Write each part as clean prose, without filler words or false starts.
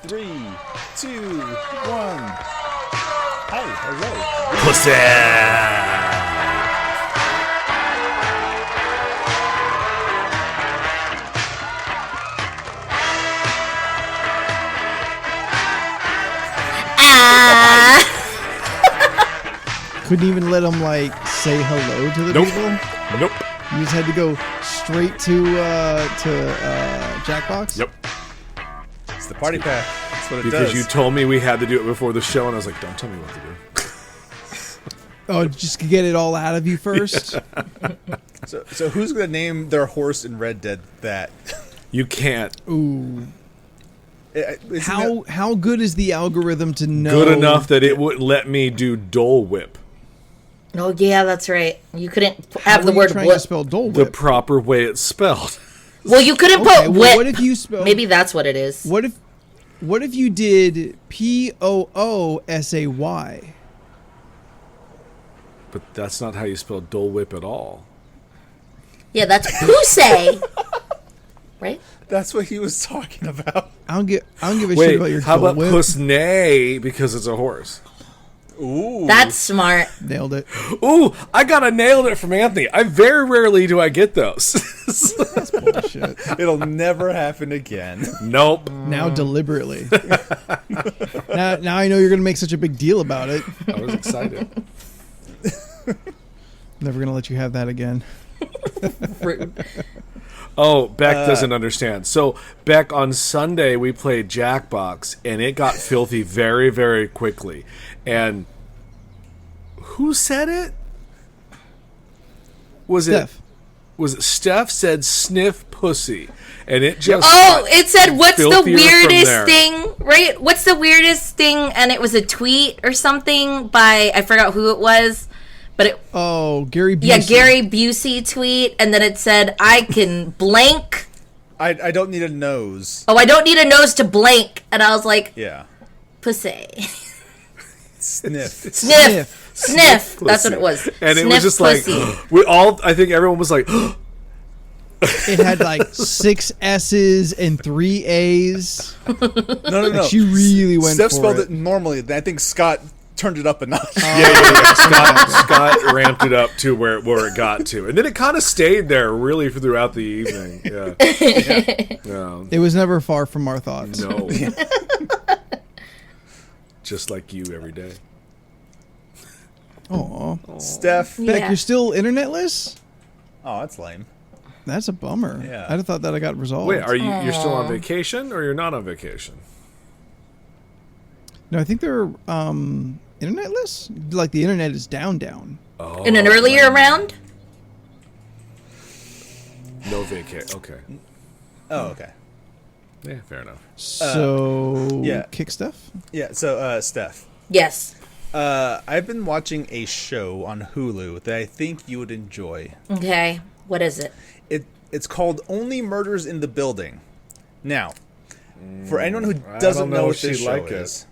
3, 2, 1. Hi, hello. Pussy. Couldn't even let him like say hello to the people. Nope. You just had to go straight to Jackbox. Yep. It's the party pack. That's what it Because does. you told me we had to do it before the show, and I was like, don't tell me what to do. Oh, just get it all out of you first. So who's going to name their horse in Red Dead that? You can't. Ooh. Isn't How good is the algorithm to know? Good enough that it wouldn't let me do Dole Whip. Oh, yeah, that's right. You couldn't How have the are you word trying whip. to spell Dole The Whip? proper way it's spelled. Well, you couldn't Okay, put well, whip. what if you spell? Maybe that's what it is. What if you did POOSAY? But that's not how you spell Dole Whip at all. Yeah, that's pussy. Right? That's what he was talking about. I don't give a Wait, shit about your how Dole about Whip. Pussnay because it's a horse? Ooh. That's smart. Nailed it. Ooh, I nailed it from Anthony. I very rarely do I get those. That's bullshit. It'll never happen again. Nope. Now deliberately. now I know you're gonna make such a big deal about it. I was excited. Never gonna let you have that again. Rude. Oh, Beck doesn't understand. So, Beck, on Sunday, we played Jackbox, and it got filthy very, very quickly. And who said it? Steph. Was it Steph said sniff pussy? And it just... Oh, it said, what's the filthier from weirdest there. thing, right? What's the weirdest thing? And it was a tweet or something by, I forgot who it was. But it, Oh, Gary Busey. yeah, Gary Busey tweet, and then it said, I can blank. I don't need a nose. Oh, I don't need a nose to blank. And I was like, Yeah. pussy. Sniff. Sniff. That's what it was. And Sniff it was just pussy. like... I think everyone was like... It had like 6 S's and 3 A's. No. Like she really went Steph for spelled it. it normally. I think Scott turned it up a notch. Yeah. Scott ramped it up to where it got to, and then it kind of stayed there really throughout the evening. Yeah. It was never far from our thoughts. No. Just like you every day. Aw. Steph. Beck, Yeah. you're still internetless? Oh, that's lame. That's a bummer. Yeah. I'd have thought that I got resolved. Wait, you're still on vacation or you're not on vacation? No, I think they're internetless. Like the internet is down. Oh, In an earlier round? no vacation. Okay. Oh, okay. Yeah, fair enough. So yeah. kick stuff. Yeah, so Steph. Yes. I've been watching a show on Hulu that I think you would enjoy. Okay. What is it? It's called Only Murders in the Building. Now, for anyone who I doesn't don't know know what if this she'd show like is,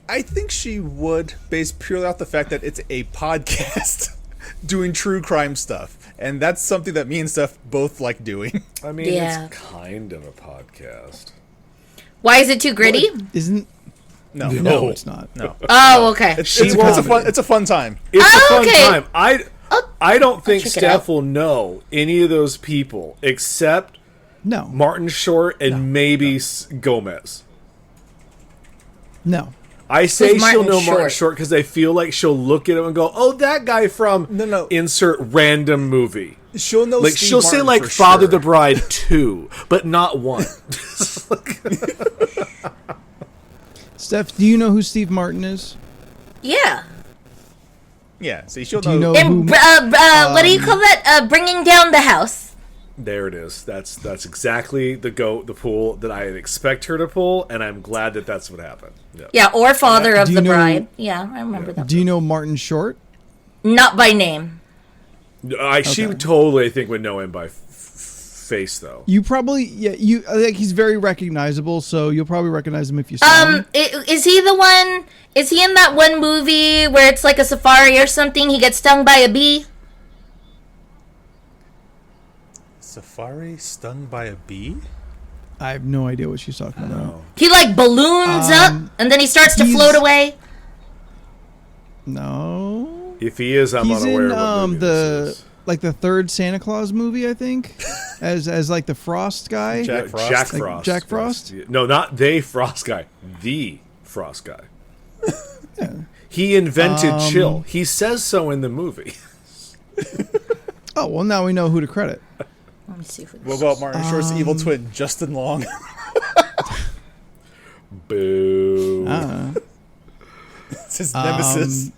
I think she would, based purely off the fact that it's a podcast doing true crime stuff. And that's something that me and Steph both like doing. I mean, Yeah. it's kind of a podcast. Why is it too gritty? Isn't No. no, it's not. No. Oh, okay. It's a fun time. It's a fun okay. time. I don't think check it Steph out. will know any of those people except No. Martin Short and maybe Gomez. No. I say Who's she'll Martin know Martin Short? Short because I feel like she'll look at him and go, "Oh, that guy from No. insert random movie." She'll know Like Steve she'll say Martin like for Father sure. the Bride 2, but not 1. Steph, do you know who Steve Martin is? Yeah. Yeah, see, she'll Do you know. know And who? what do you call that? Bringing down the house. There it is. That's exactly the pool that I expect her to pull, and I'm glad that that's what happened. Yeah. Yeah, or Father of Do you the know- Bride. Yeah, I remember that. Do you know Martin Short? Not by name. She totally, I think, would know him by face, though. You probably you like he's very recognizable, so you'll probably recognize him if you saw him. Is he the one? Is he in that one movie where it's like a safari or something? He gets stung by a bee. Safari stung by a bee? I have no idea what she's talking about. He like balloons up and then he starts to he's- float away. No. If he is, I'm He's unaware in of what movie this is. like the third Santa Claus movie, I think, as like the Frost guy. Jack Frost? Jack Like Frost. Jack Frost? Yes. No, not the Frost guy. The Frost guy. He invented chill. He says so in the movie. Oh well, now we know who to credit. Let me see who What about Martin Short's evil twin, Justin Long? Boo. It's his nemesis.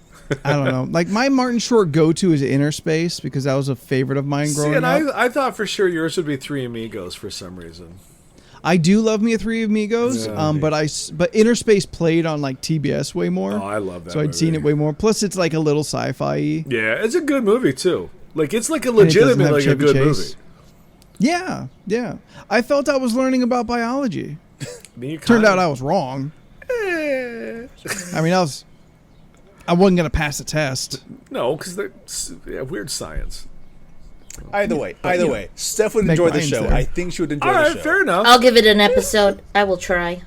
I don't know. Like my Martin Short go-to is Inner Space because that was a favorite of mine See, growing and up. I thought for sure yours would be Three Amigos for some reason. I do love me a Three Amigos, Yeah. but Inner Space played on like TBS way more. Oh, I love that So I'd seen movie. it way more. Plus, it's like a little sci-fi. Yeah, it's a good movie too. Like it's like a it doesn't have legitimately a Chevy good Chase. movie. Yeah, yeah. I felt I was learning about biology. I mean, you Turned kinda- out I was wrong. I mean, I wasn't gonna pass the test. No, because they're weird science. Either way, you know, Steph would make enjoy the lines show. there. I think she would enjoy All the right, show. fair enough. I'll give it an episode. I will try.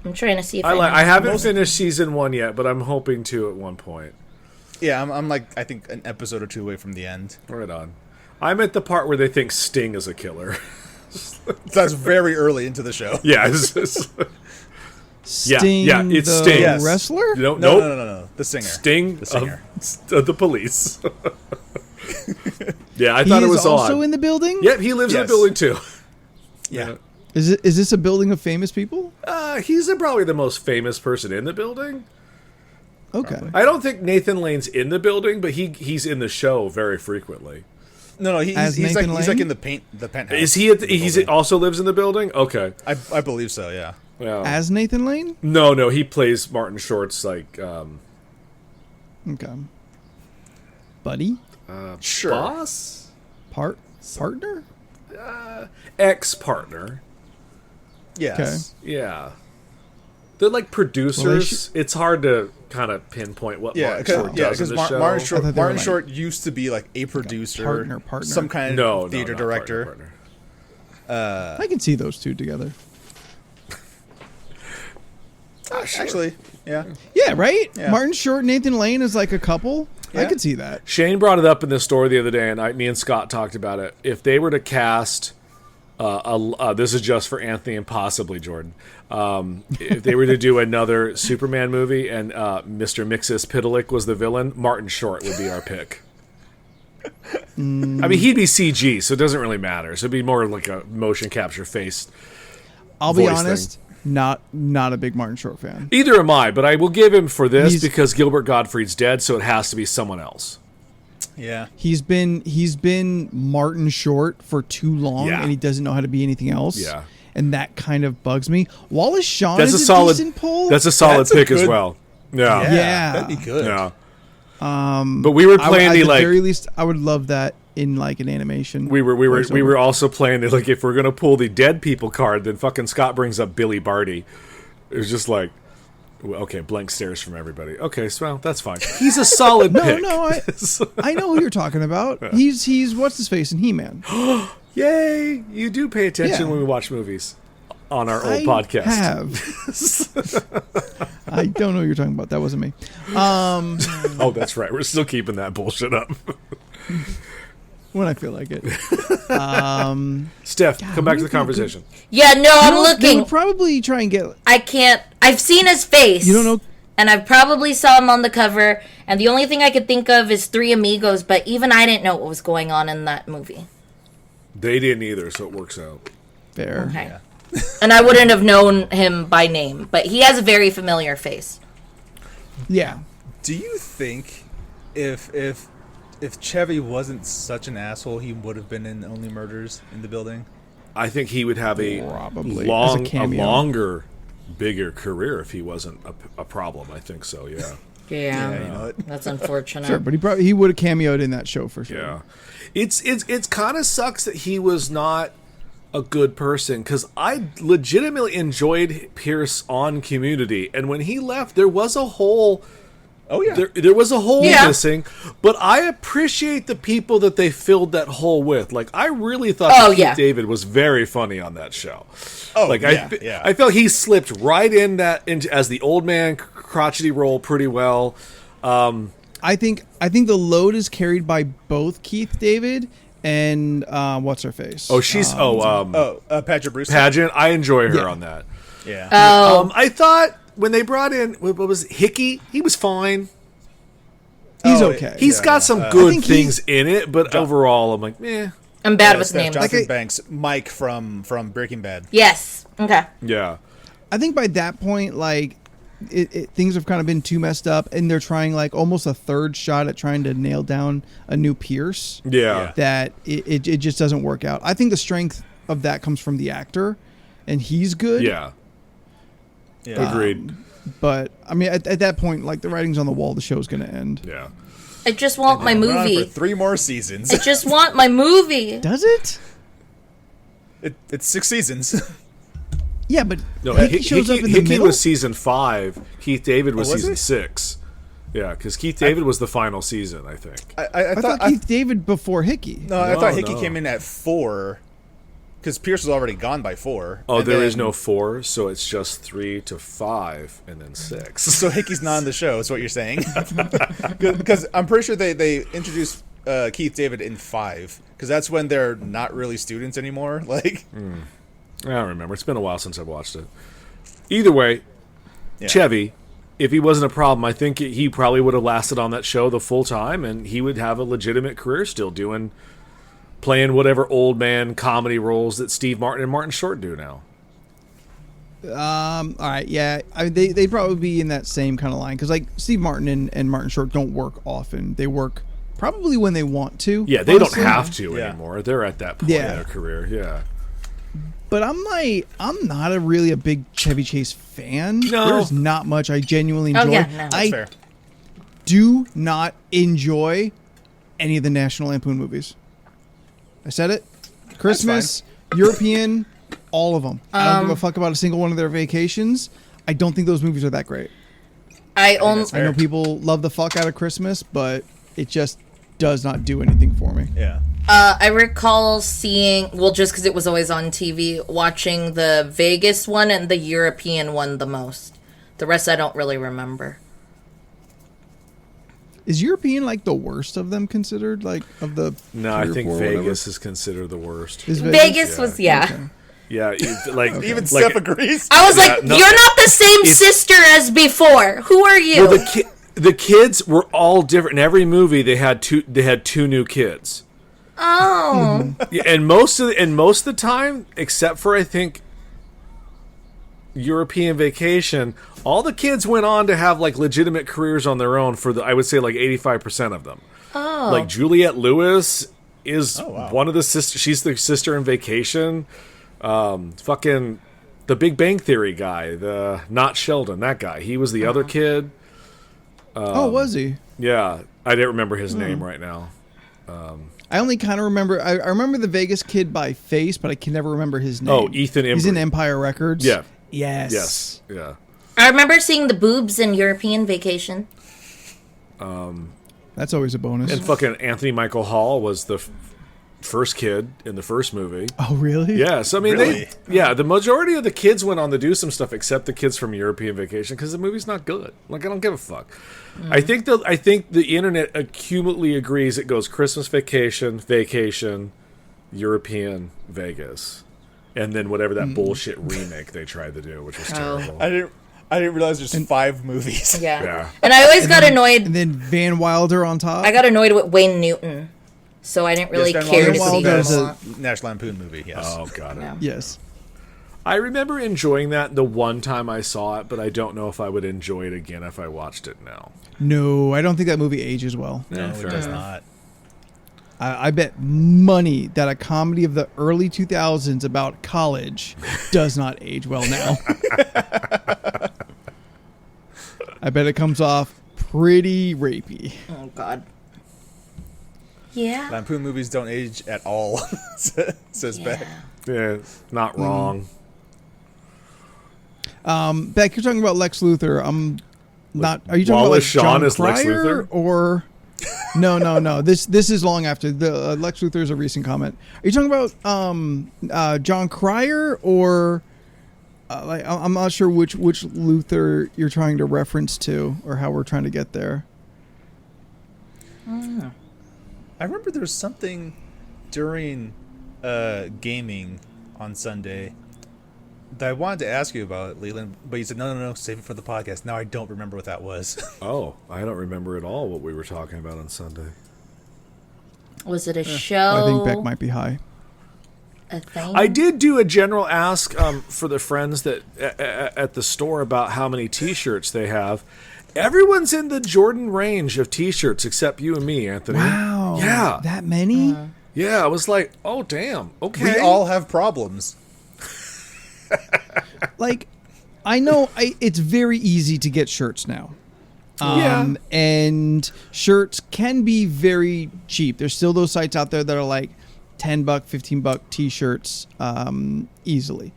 I'm trying to see if I haven't finished season 1 yet, but I'm hoping to at one point. Yeah, I'm like, I think an episode or two away from the end. Right on. I'm at the part where they think Sting is a killer. That's very early into the show. Yeah, Sting, yeah, it's the Sting. Yes. wrestler. No, No, nope. no. The singer. Sting The singer. of the police. Yeah, I He thought it is was also odd. in the building. Yep, he lives in the Yes. building too. Yeah. Is this a building of famous people? He's probably the most famous person in the building. Okay. I don't think Nathan Lane's in the building, but he's in the show very frequently. No, As he's like Nathan in Lane? the penthouse. Is he? of the He building. also lives in the building. Okay. I believe so. Yeah. Yeah. As Nathan Lane. No, he plays Martin Short's like Okay. Buddy, Sure. boss, partner. ex-partner. Yes. Yeah. They're like producers. It's hard to kind of pinpoint what Yeah, Martin Short does in the show. Martin I Short, thought they were Martin like- Short used to be like a producer, partner. some kind No, of theater not director. partner. I can see those two together. Actually, yeah. Yeah, right. Yeah. Martin Short, Nathan Lane is like a couple. I Yeah. could see that. Shane brought it up in the store the other day, and me and Scott talked about it. If they were to cast, this is just for Anthony and possibly Jordan. If they were to do another Superman movie and Mr. Mixus Pitalik was the villain, Martin Short would be our pick. I mean, he'd be CG, so it doesn't really matter. So it'd be more like a motion capture face. I'll be voice honest. Not a big Martin Short fan. Either am I, but I will give him for this He's- because Gilbert Gottfried's dead, so it has to be someone else. Yeah. He's been Martin Short for too long, Yeah. and he doesn't know how to be anything else. Yeah. And that kind of bugs me. Wallace Shawn That's is a solid decent pull. That's a solid That's a pick as good- well. Yeah. Yeah. That'd be good. Yeah. But we were playing at the the like very least, I would love that in like an animation. we were voiceover. also playing the like if we're gonna pull the dead people card, then fucking Scott brings up Billy Barty. It was just like, well, okay, blank stares from everybody. Okay, so well, that's fine. He's a solid pick. No, I know who you're talking about. He's what's his face in He-Man. Yay! You do pay attention Yeah. when we watch movies on our old I podcast. have. I don't know what you're talking about. That wasn't me. Oh, that's right. We're still keeping that bullshit up. When I feel like it. Steph, come back to the would be a good- conversation. Yeah, no, I'm They looking. would probably try and get. I can't. I've seen his face. You don't know. And I probably saw him on the cover. And the only thing I could think of is Three Amigos. But even I didn't know what was going on in that movie. They didn't either, so it works out. Fair. Okay. And I wouldn't have known him by name. But he has a very familiar face. Yeah. Do you think if Chevy wasn't such an asshole, he would have been in Only Murders in the Building? I think he would have a Probably, as a long, cameo. longer, bigger career if he wasn't a problem. I think so. Yeah. Yeah. You know what? That's unfortunate. Sure, but he would have cameoed in that show for sure. Yeah. It's kind of sucks that he was not a good person because I legitimately enjoyed Pierce on Community, and when he left, there was a whole Oh yeah. There was a hole Yeah. missing, but I appreciate the people that they filled that hole with. Like, I really thought Oh, that Keith yeah. David was very funny on that show. Oh, Like, yeah. I felt he slipped right in as the old man crotchety role pretty well. I think the load is carried by both Keith David and what's her face. Oh, she's Patrick Brewster. Pageant. I enjoy her Yeah. on that. Yeah. Oh, I thought when they brought in what was it, Hickey, he was fine. He's Oh, okay. He's Yeah, got some good think things in it, but overall, I'm like, eh. I'm bad with names. Jonathan Okay. Banks, Mike from Breaking Bad. Yes. Okay. Yeah. I think by that point, like, things have kind of been too messed up, and they're trying like almost a third shot at trying to nail down a new Pierce. Yeah. That it just doesn't work out. I think the strength of that comes from the actor, and he's good. Yeah. Yeah. Agreed. But I mean, at that point, like the writing's on the wall. The show's going to end. Yeah. I just want my We're on movie. for 3 more seasons. I just want my movie. Does it? It's 6 seasons. Yeah, but No, Hickey shows up in the Hickey middle. was season 5. Keith David was, was season he? 6. Yeah, because Keith David was the final season, I think. I I thought Keith David before Hickey. I No, thought Hickey no. came in at 4, because Pierce was already gone by 4. Oh, and there is then- no 4, so it's just 3 to 5 and then 6. So Hickey's not on the show, is what you're saying? Because I'm pretty sure they introduced Keith David in 5, because that's when they're not really students anymore. Like, I don't remember. It's been a while since I've watched it. Either way, yeah. Chevy, if he wasn't a problem, I think he probably would have lasted on that show the full time, and he would have a legitimate career still playing whatever old man comedy roles that Steve Martin and Martin Short do now. All right, yeah, they'd probably be in that same kind of line because like Steve Martin and Martin Short don't work often. They work probably when they want to. Yeah, they honestly. don't have to Yeah. anymore. They're at that point in Yeah. their career. Yeah. But I'm not really a big Chevy Chase fan. No. There's not much I genuinely enjoy. Oh, yeah, no. That's I fair. do not enjoy any of the National Lampoon movies. I said it. Christmas, European, all of them. I don't give a fuck about a single one of their vacations. I don't think those movies are that great. I that's only. fair. I know people love the fuck out of Christmas, but it just does not do anything for me. Yeah. I recall seeing, well, just because it was always on TV, watching the Vegas one and the European one the most. The rest I don't really remember. Is European like the worst of them considered? Like of the No, three I or think four or whatever? Vegas is considered the worst. Is Vegas was, yeah. Okay. Yeah, like Even like, Steph agrees. I was Yeah, like, no, you're not the same it's- sister as before. Who are you? Well, the kids were all different. In every movie, they had two new kids. Oh. Yeah, and most of the time, except for I think European Vacation, all the kids went on to have like legitimate careers on their own. I would say like 85% of them. Oh. Like Juliette Lewis is wow. one of the sisters. She's the sister in Vacation. Fucking the Big Bang Theory guy, the not Sheldon, that guy. He was the other kid. Oh, was he? Yeah, I didn't remember his name right now. I only kind of remember. I remember the Vegas kid by face, but I can never remember his name. Oh, Ethan He's in Embry. Empire Records. Yeah. Yes. Yes. Yeah. I remember seeing the boobs in European Vacation. That's always a bonus. And fucking Anthony Michael Hall was the first kid in the first movie. Oh, really? Yeah, so I mean, Really? the majority of the kids went on to do some stuff, except the kids from European Vacation, because the movie's not good. Like, I don't give a fuck. I think the internet accurately agrees. It goes Christmas Vacation, European Vegas, and then whatever that bullshit remake they tried to do, which was terrible. I didn't realize there's 5 movies. Yeah. Yeah. And I always got annoyed. And then Van Wilder on top. I got annoyed with Wayne Newton. So I didn't really Yes, Van care to Wilder's see Wilder him. is a lot. National Lampoon movie, yes. Oh, got it. Yeah. Yes. I remember enjoying that the one time I saw it, but I don't know if I would enjoy it again if I watched it now. No, I don't think that movie ages well. No, fair it does enough. not. I bet money that a comedy of the early 2000s about college does not age well now. I bet it comes off pretty rapey. Oh, God. Yeah. Lampoon movies don't age at all, says Beck. Yeah, not wrong. Beck, you're talking about Lex Luthor. I'm not. Are you talking Wallace about like Shawn John as Lex Cryer Luthor? or? No. This is long after the Lex Luthor is a recent comment. Are you talking about John Cryer or? Like I'm not sure which Luthor you're trying to reference to or how we're trying to get there. I remember there was something during gaming on Sunday that I wanted to ask you about, Leland, but you said no, save it for the podcast. Now I don't remember what that was. Oh, I don't remember at all what we were talking about on Sunday. Was it a show? I think Beck might be high. A thing? I did do a general ask for the friends that at the store about how many T-shirts they have. Everyone's in the Jordan range of T-shirts except you and me, Anthony. Wow. Yeah. That many? Yeah, I was like, oh, damn. Okay. We all have problems. Like, I know it's very easy to get shirts now. Yeah. And shirts can be very cheap. There's still those sites out there that are like $10, $15 T-shirts easily.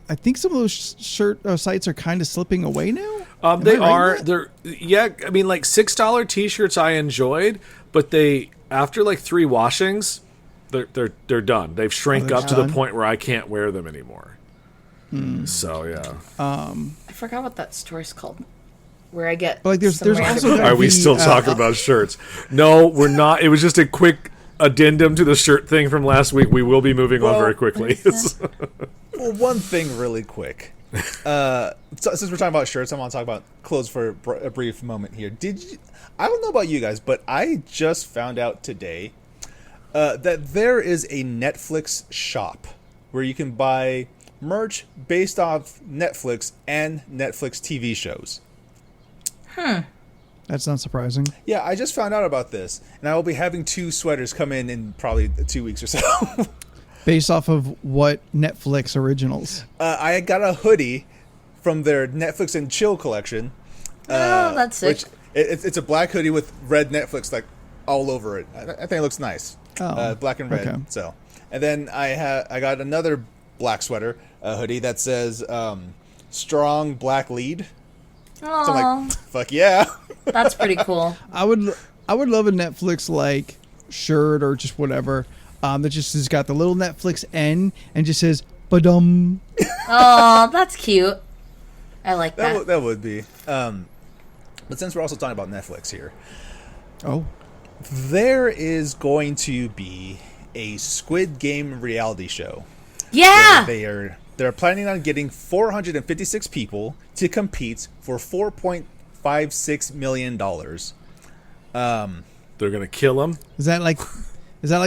I think some of those shirt sites are kind of slipping away now. They Am I right are. in that? They're yeah. I mean, like $6 T-shirts I enjoyed, but they after like 3 washings, they're done. They've shrank they're up to the done? point where I can't wear them anymore. So yeah. I forgot what that store's called. Where I get. But, like, there's some also random- gotta Are we be, still talking about shirts? No, we're not. It was just a quick addendum to the shirt thing from last week. We will be moving on very quickly. Well, one thing really quick. So since we're talking about shirts, I want to talk about clothes for a brief moment here. I don't know about you guys, but I just found out today that there is a Netflix shop where you can buy merch based off Netflix and Netflix TV shows. That's not surprising. Yeah, I just found out about this, and I will be having 2 sweaters come in probably 2 weeks or so. Based off of what Netflix originals? I got a hoodie from their Netflix and Chill collection. Oh, that's sick. Which it's a black hoodie with red Netflix like all over it. I think it looks nice. Oh, Black and red. okay. So, and then I got another black sweater, a hoodie that says "Strong Black Lead." So I'm like, fuck yeah. That's pretty cool. I would love a Netflix like shirt or just whatever that just has got the little Netflix N and just says "badum." Oh, that's cute. I like that. That would be. But since we're also talking about Netflix here, Oh, there is going to be a Squid Game reality show. Yeah. They're planning on getting 456 people to compete for $4.56 million. They're gonna kill him. is that like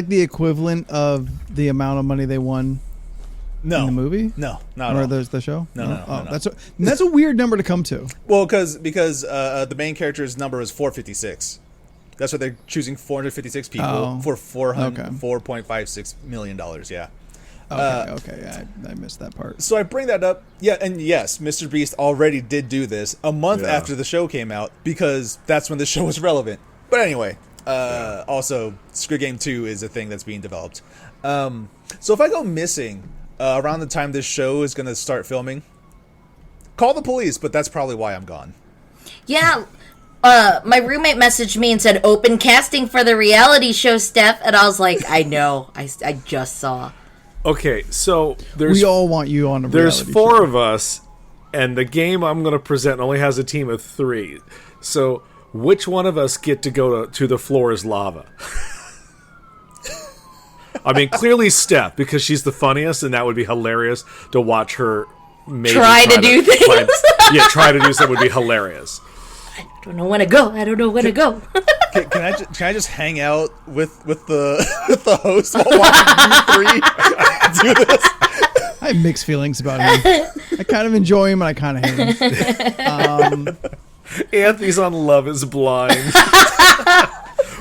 the equivalent of the amount of money they won No, in the movie? No, not Or at all. the show? No. That's a weird number to come to. Well, because the main character's number is 456. That's what they're choosing 456 people for $4.56 million. Yeah. Okay, I missed that part. So I bring that up. Yeah, and yes, Mr. Beast already did do this a month Yeah. after the show came out because that's when the show was relevant. But anyway, also Squid Game 2 is a thing that's being developed. So if I go missing around the time this show is going to start filming, call the police, but that's probably why I'm gone. Yeah. My roommate messaged me and said, "Open casting for the reality show, Steph." And I was like, I know. I just saw. Okay, so there's We all want you on a there's reality 4 show. of us, and the game I'm going to present only has a team of 3. So which one of us get to go to the floor is lava? I mean, clearly Steph, because she's the funniest, and that would be hilarious to watch her. Maybe Try to do things. Try to do something would be hilarious. I don't know when to go. I don't know when to go. Can I just hang out with the with the host while watching you 3 do this? I have mixed feelings about him. I kind of enjoy him and I kind of hate him. Anthony's on Love Is Blind.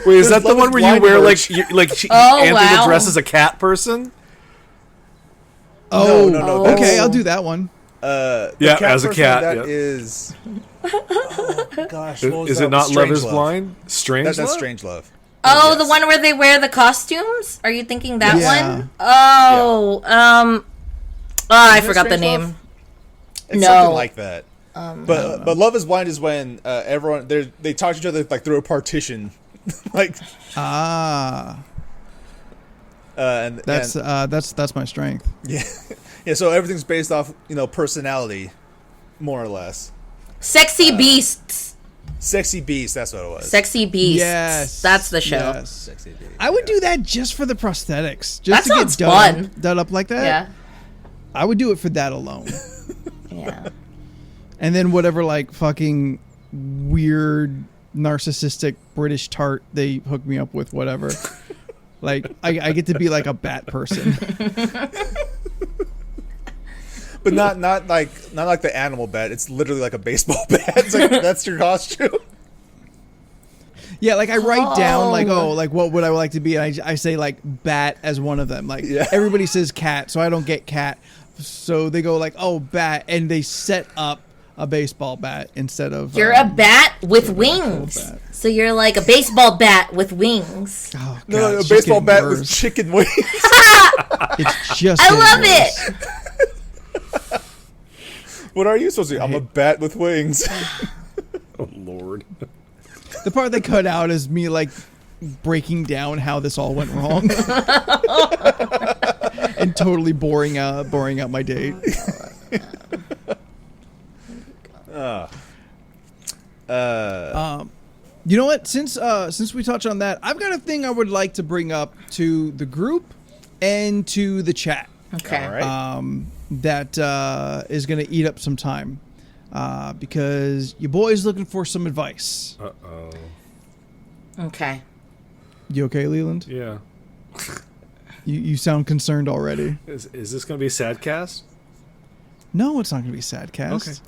Wait, is that the Love one Is where you Blind wear merch. Anthony wow. will dress as a cat person? Oh, No, okay, I'll do that one. The Yeah, cat as a person, cat, that yeah. is. Oh gosh, what was Is that? it not Love Strange Is Blind? Strange That's Love? Strange Love. Oh, Yes. the one where they wear the costumes? Are you thinking that Yeah. one? Oh, I forgot the Strange name. Love? It's No. something like that. But Love Is Blind is when everyone they talk to each other like through a partition, like and that's my strength. yeah. So everything's based off personality, more or less. Sexy Beasts. Sexy Beast, that's what it was. Sexy Beasts. Yes, that's the show. Yes. Sexy Beast. I would do that just for the prosthetics, just That to sounds get fun. done up like that. Yeah. I would do it for that alone. Yeah. And then whatever like fucking weird narcissistic British tart they hook me up with, whatever. Like I get to be like a bat person. But not like the animal bat. It's literally like a baseball bat. It's like that's your costume. Yeah, like I write down like what would I like to be, and I say like bat as one of them. Like everybody says cat, so I don't get cat. So they go like, oh, bat, and they set up a baseball bat instead of. You're a bat with wings. Bat. So you're like a baseball bat with wings. Oh, God, No, a it's just baseball getting bat worse. with chicken wings. It's just. I getting love worse. it. What are you supposed to do? I'm a bat with wings. Oh Lord. The part they cut out is me like breaking down how this all went wrong and totally boring out my date. You know what? Since we touched on that, I've got a thing I would like to bring up to the group and to the chat. Okay. All right. That is going to eat up some time because your boy's looking for some advice. Uh-oh. Okay. You okay, Leland? Yeah. You sound concerned already. Is this going to be a sad cast? No, it's not going to be sad cast. Okay.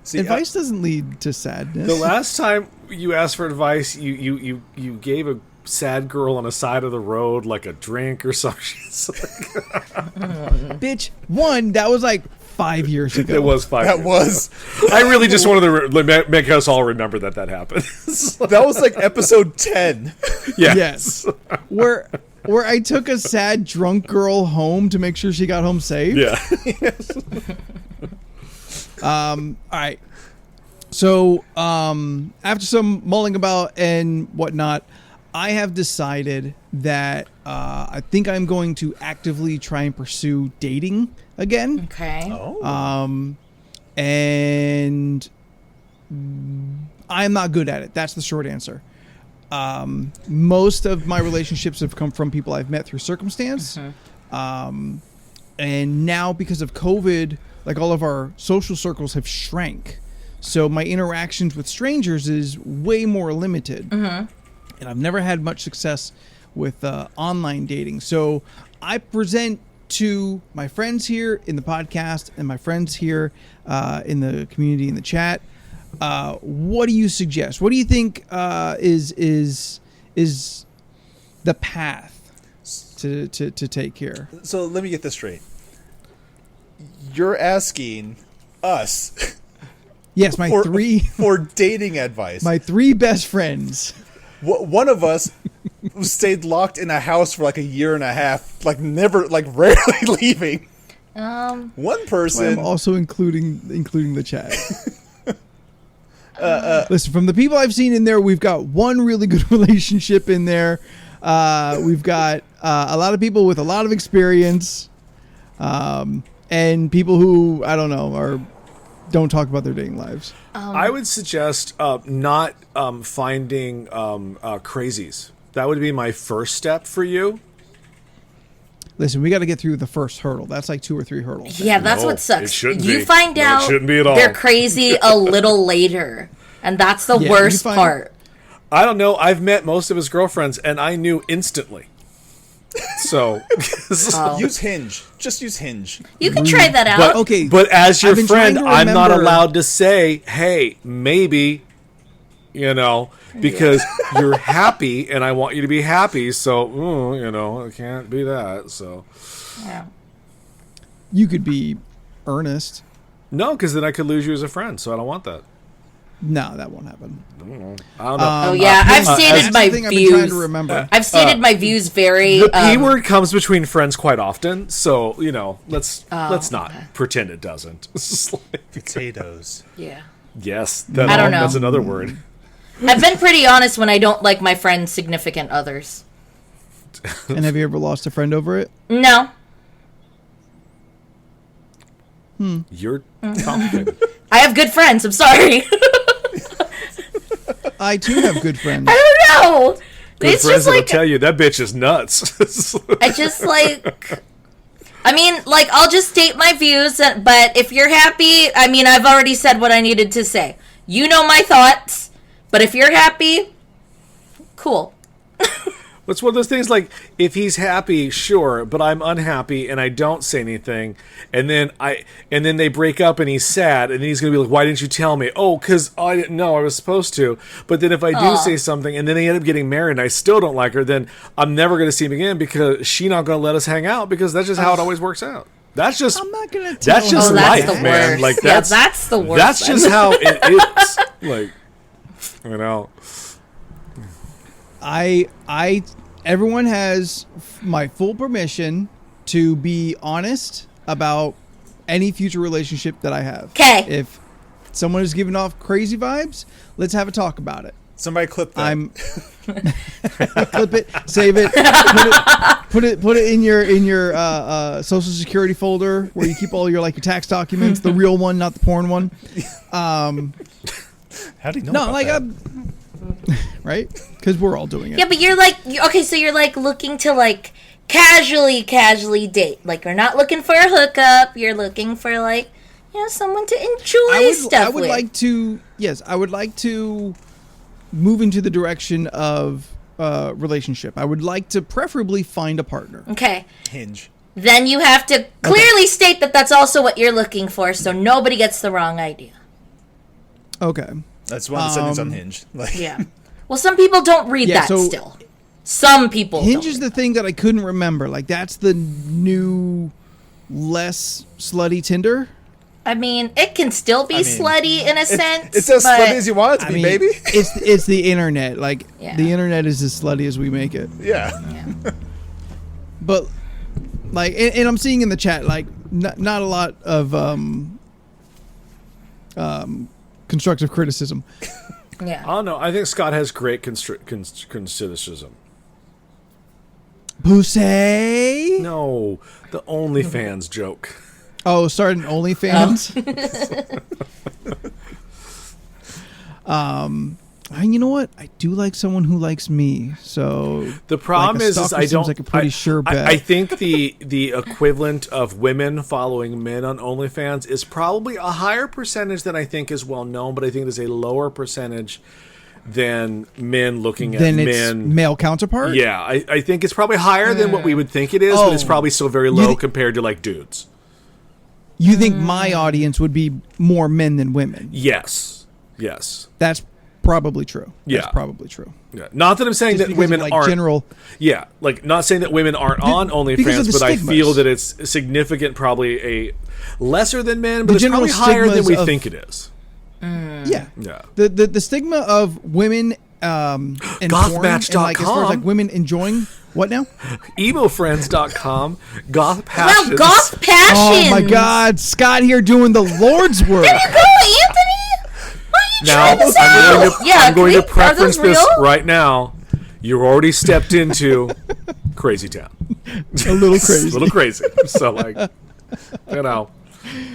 See, Advice doesn't lead to sadness. The last time you asked for advice, you gave a sad girl on the side of the road like a drink or something. Bitch, that was like 5 years ago. It was 5 that years was ago. I really just wanted to make us all remember that happened. that was like episode 10. Yeah. Yes. Where I took a sad drunk girl home to make sure she got home safe. Yeah. All right. So, after some mulling about and whatnot, I have decided that I think I'm going to actively try and pursue dating again. Okay. Oh. And I'm not good at it. That's the short answer. Most of my relationships have come from people I've met through circumstance. And now because of COVID, like all of our social circles have shrank. So my interactions with strangers is way more limited. And I've never had much success with online dating. So I present to my friends here in the podcast and my friends here in the community in the chat. What do you suggest? What do you think is the path to take here? So let me get this straight. You're asking us Yes, my for dating advice. my three best friends. One of us stayed locked in a house for like a year and a half, like never, like rarely leaving. One person. I'm also including the chat. Listen, from the people I've seen in there, we've got one really good relationship in there. We've got a lot of people with a lot of experience, and people who I don't know don't talk about their dating lives. I would suggest not finding crazies. That would be my first step for you. Listen, we got to get through the first hurdle. That's like 2 or 3 hurdles. Yeah, that's No, what sucks. it shouldn't You be. find No, it out shouldn't be at all. they're crazy a little later, and that's the Yeah, you worst find- part. I don't know. I've met most of his girlfriends, and I knew instantly. So, Use Hinge. Just use Hinge. You can try that out. but Okay, But as your I've been trying friend, to I'm not remember- allowed to say, "Hey, maybe," because you're happy, and I want you to be happy. So, it can't be that. So, Yeah. you could be earnest. no, because then I could lose you as a friend. So I don't want that. No, that won't happen. I don't know. Oh yeah, I've stated my That's the thing I've been trying views. to remember. I've stated my views very. The P word comes between friends quite often, so let's not pretend it doesn't. It's like- Potatoes. Yeah. yes, I don't know. That's another word. I've been pretty honest when I don't like my friends' significant others. And have you ever lost a friend over it? No. You're complicated. I have good friends. I'm sorry. I too have good friends. I don't know. Good It's friends just that'll like tell you that bitch is nuts. I just like. I mean, like I'll just state my views, but if you're happy, I mean, I've already said what I needed to say. You know my thoughts, but if you're happy, cool. It's one of those things like, if he's happy, sure, but I'm unhappy and I don't say anything, and then they break up and he's sad, and then he's gonna be like, why didn't you tell me? Oh, because I didn't know I was supposed to. But then if I do say something and then they end up getting married and I still don't like her, then I'm never gonna see him again because she's not gonna let us hang out, because that's just how it always works out. That's just I'm not gonna tell that's just her life, that's the man. worst. Like Yeah, that's the worst. That's just how it is. Like, everyone has my full permission to be honest about any future relationship that I have. 'Kay. If someone is giving off crazy vibes, let's have a talk about it. Somebody clip that. Clip it, save it, put it in your social security folder where you keep all your tax documents, the real one, not the porn one. How do you know No, about like that? right? Because we're all doing it. Yeah, but you're like okay, so you're like looking to like casually date. Like you're not looking for a hookup. You're looking for someone to enjoy stuff I would with. like to. Yes, I would like to move into the direction of relationship. I would like to preferably find a partner. Okay. Hinge. Then you have to clearly state that that's also what you're looking for, so nobody gets the wrong idea. Okay. That's one of the settings on Hinge. Like, Yeah. Well, some people don't read Yeah, that so- still. Some people Hinge don't. is the thing that I couldn't remember. Like that's the new, less slutty Tinder. I mean, it can still be slutty in a sense. It's as but slutty as you want it to be, baby. it's the internet. Like Yeah. the internet is as slutty as we make it. Yeah. But like, and I'm seeing in the chat like not a lot of constructive criticism. Yeah. I don't know. I think Scott has great criticism. Pussy. No, the OnlyFans joke. Oh, start an OnlyFans. You know what? I do like someone who likes me. So The problem like a is stalker I seems don't. like a pretty sure bet. I think the equivalent of women following men on OnlyFans is probably a higher percentage than I think is well known, but I think there's a lower percentage than men looking at then it's men. male counterpart. Yeah, I think it's probably higher than what we would think it is, but it's Oh. probably still very low compared to like dudes. You think my audience would be more men than women? Yes. That's probably true. Yeah. That's probably true. Yeah. Not that I'm saying Just that because of, women like, aren't. general. Yeah, like not saying that women aren't on because of OnlyFans, the but I stigmas. feel that it's significant, probably a lesser than men, but The it's general probably higher than stigmas we of- think it is. Yeah. Yeah. The stigma of women and Gothmatch.com. porn, and like as far as like women enjoying what now? Emofriends.com, Goth Wow, Passions. goth passions. Oh my God, Scott here doing the Lord's work. There you go, Anthony. Why are you Now, trying this I'm out? I'm going to are preference those this real? right now. You already stepped into Crazy Town. A little crazy. A little crazy. So, like,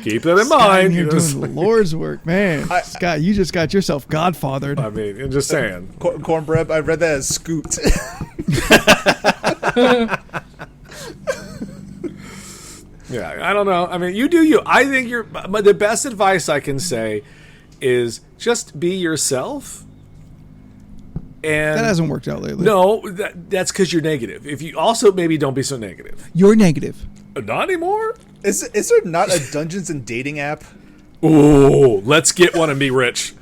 keep that in Scott mind. here You know, doing it's the like- Lord's work, man. Scott, you just got yourself godfathered. I mean, I'm just saying. Cornbread, I read that as scoot. Yeah, I don't know. I mean, you do you. I think but the best advice I can say is just be yourself. And That hasn't worked out lately. No, that's because you're negative. If you also maybe don't be so negative. You're negative. Not anymore. Is there not a Dungeons and Dating app? Ooh, let's get one and be rich.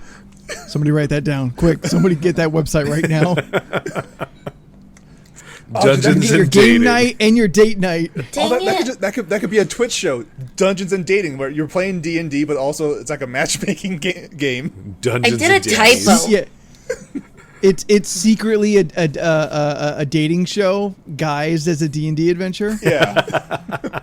Somebody write that down quick. Somebody get that website right now. Dungeons Your and game dating. night and your date night. Dang that could be a Twitch show, Dungeons and Dating, where you're playing D&D, but also it's like a matchmaking game. Dungeons I did a and dating. typo. Yeah. It's secretly a dating show guised as a D&D adventure. Yeah.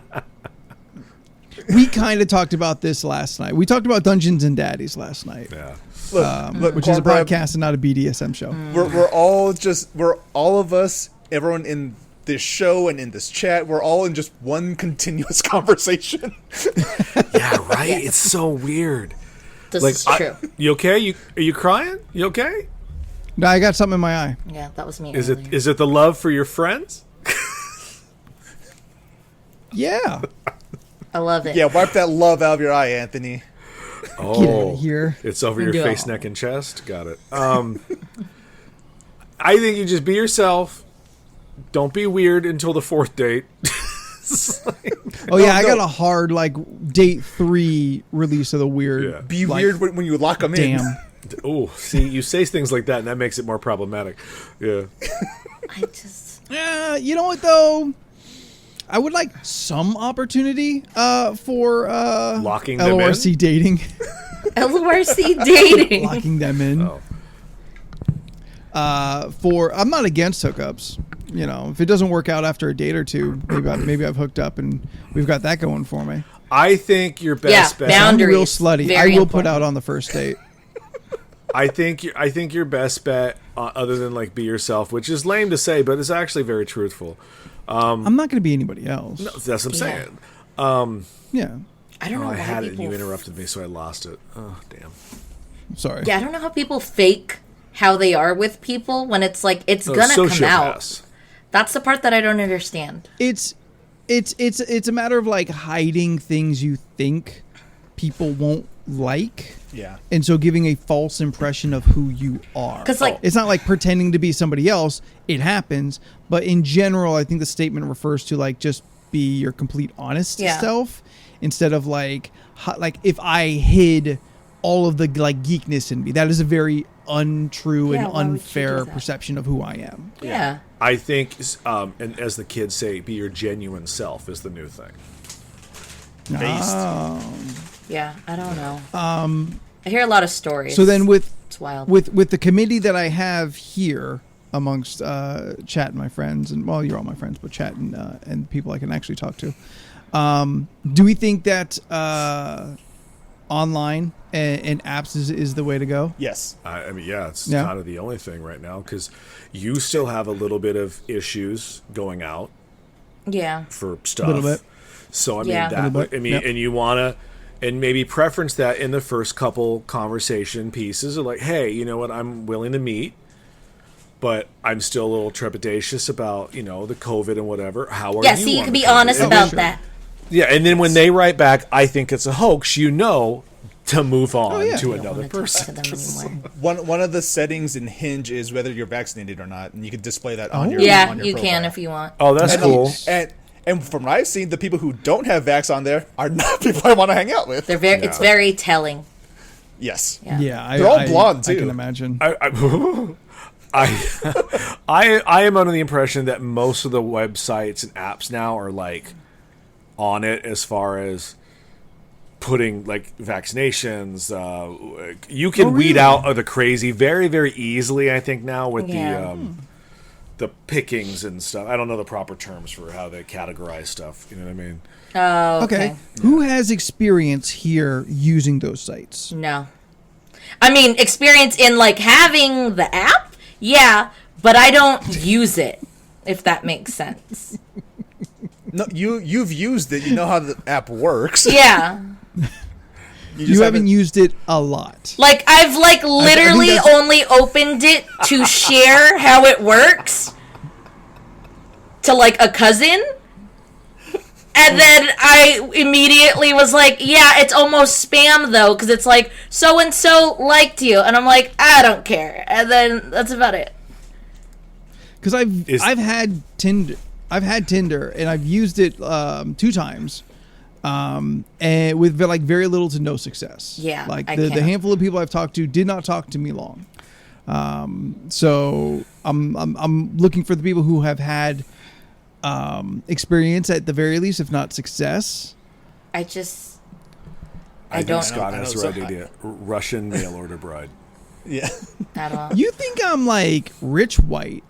We kind of talked about this last night. We talked about Dungeons and Daddies last night. Yeah. Look, Which is a Cornbread, podcast and not a BDSM show. we're all of us, everyone in this show and in this chat, we're all in just one continuous conversation. Yeah, right? It's so weird. This Like, is true. You okay? Are you crying? You okay? No, I got something in my eye. Yeah, that was me. Is earlier. it the love for your friends? Yeah. I love it. Yeah, wipe that love out of your eye, Anthony. Oh, Get out of here. It's over your Yeah. face, neck, and chest. Got it. I think you just be yourself. Don't be weird until the fourth date. Oh yeah, I no. got a hard like date 3 release of the weird. Yeah. Be like, weird when you lock them in. Damn. Oh, see, you say things like that, and that makes it more problematic. Yeah. I just. Yeah, you know what though? I would like some opportunity for Locking them LORC in? dating, LORC dating. locking them in. Oh. For I'm not against hookups. You know, if it doesn't work out after a date or two, maybe I've hooked up and we've got that going for me. I think your best bet. I'm boundaries. real slutty. I Very will put important. out on the first date. I think your best bet, other than like be yourself, which is lame to say, but it's actually very truthful. I'm not going to be anybody else. No, that's what I'm Yeah. saying. Yeah. I don't know I why had it, and people. you interrupted me, so I lost it. Oh, damn. Sorry. Yeah, I don't know how people fake how they are with people when it's like it's gonna come out. Sociopaths. That's the part that I don't understand. It's a matter of like hiding things you think people won't like, Yeah. and so giving a false impression of who you are. Because like It's not like pretending to be somebody else. It happens, but in general, I think the statement refers to like just be your complete honest Yeah. self instead of like if I hid all of the like geekness in me. That is a very untrue Yeah, and why would you unfair do that? perception of who I am. yeah. I think, and as the kids say, be your genuine self is the new thing. Based. Yeah, I don't know. I hear a lot of stories. So then it's wild. with the committee that I have here amongst chat and my friends, and well, you're all my friends, but chat and people I can actually talk to. Do we think that online and apps is the way to go? Yes. I mean, yeah, it's Yeah. kind of the only thing right now because you still have a little bit of issues going out yeah. for stuff. Little bit. So I mean Yeah. that. Little bit, I mean, yep. and you wanna, and maybe preference that in the first couple conversation pieces of like, hey, you know what, I'm willing to meet, but I'm still a little trepidatious about the COVID and whatever. How are Yeah, you? so you on can the be COVID? honest And about sure. that. Yeah, and then when they write back, I think it's a hoax. To move on yeah. to I don't another I don't wanna person. talk to them anymore. One of the settings in Hinge is whether you're vaccinated or not, and you can display that on Oh. your Yeah, on your you profile. can if you want. Oh, that's And, cool. And from what I've seen, the people who don't have vax on there are not people I want to hang out with. They're very. It's very telling. Yes. Yeah. Yeah, They're all blonde, I too. can imagine. I am under the impression that most of the websites and apps now are like on it as far as putting like vaccinations. You can weed out of the crazy very, very easily. I think now with Yeah. the pickings and stuff. I don't know the proper terms for how they categorize stuff. You know what I mean? Oh, Okay. Who has experience here using those sites? No. I mean, experience in like having the app? Yeah, but I don't use it, if that makes sense. No, you've used it. You know how the app works. Yeah. You haven't used it a lot. Like I've like literally that's- only opened it to share how it works to like a cousin. And then I immediately was like, yeah, it's almost spam though, because it's like so and so liked you, and I'm like, I don't care, and then that's about it. Because I've had Tinder, and I've used it 2 times, and with like very little to no success. Yeah, like I the can't. handful of people I've talked to did not talk to me long. So I'm looking for the people who have had experience at the very least, if not success. I think Scott I has know the right some- idea. Russian mail order bride. Yeah. I don't. You think I'm like rich white?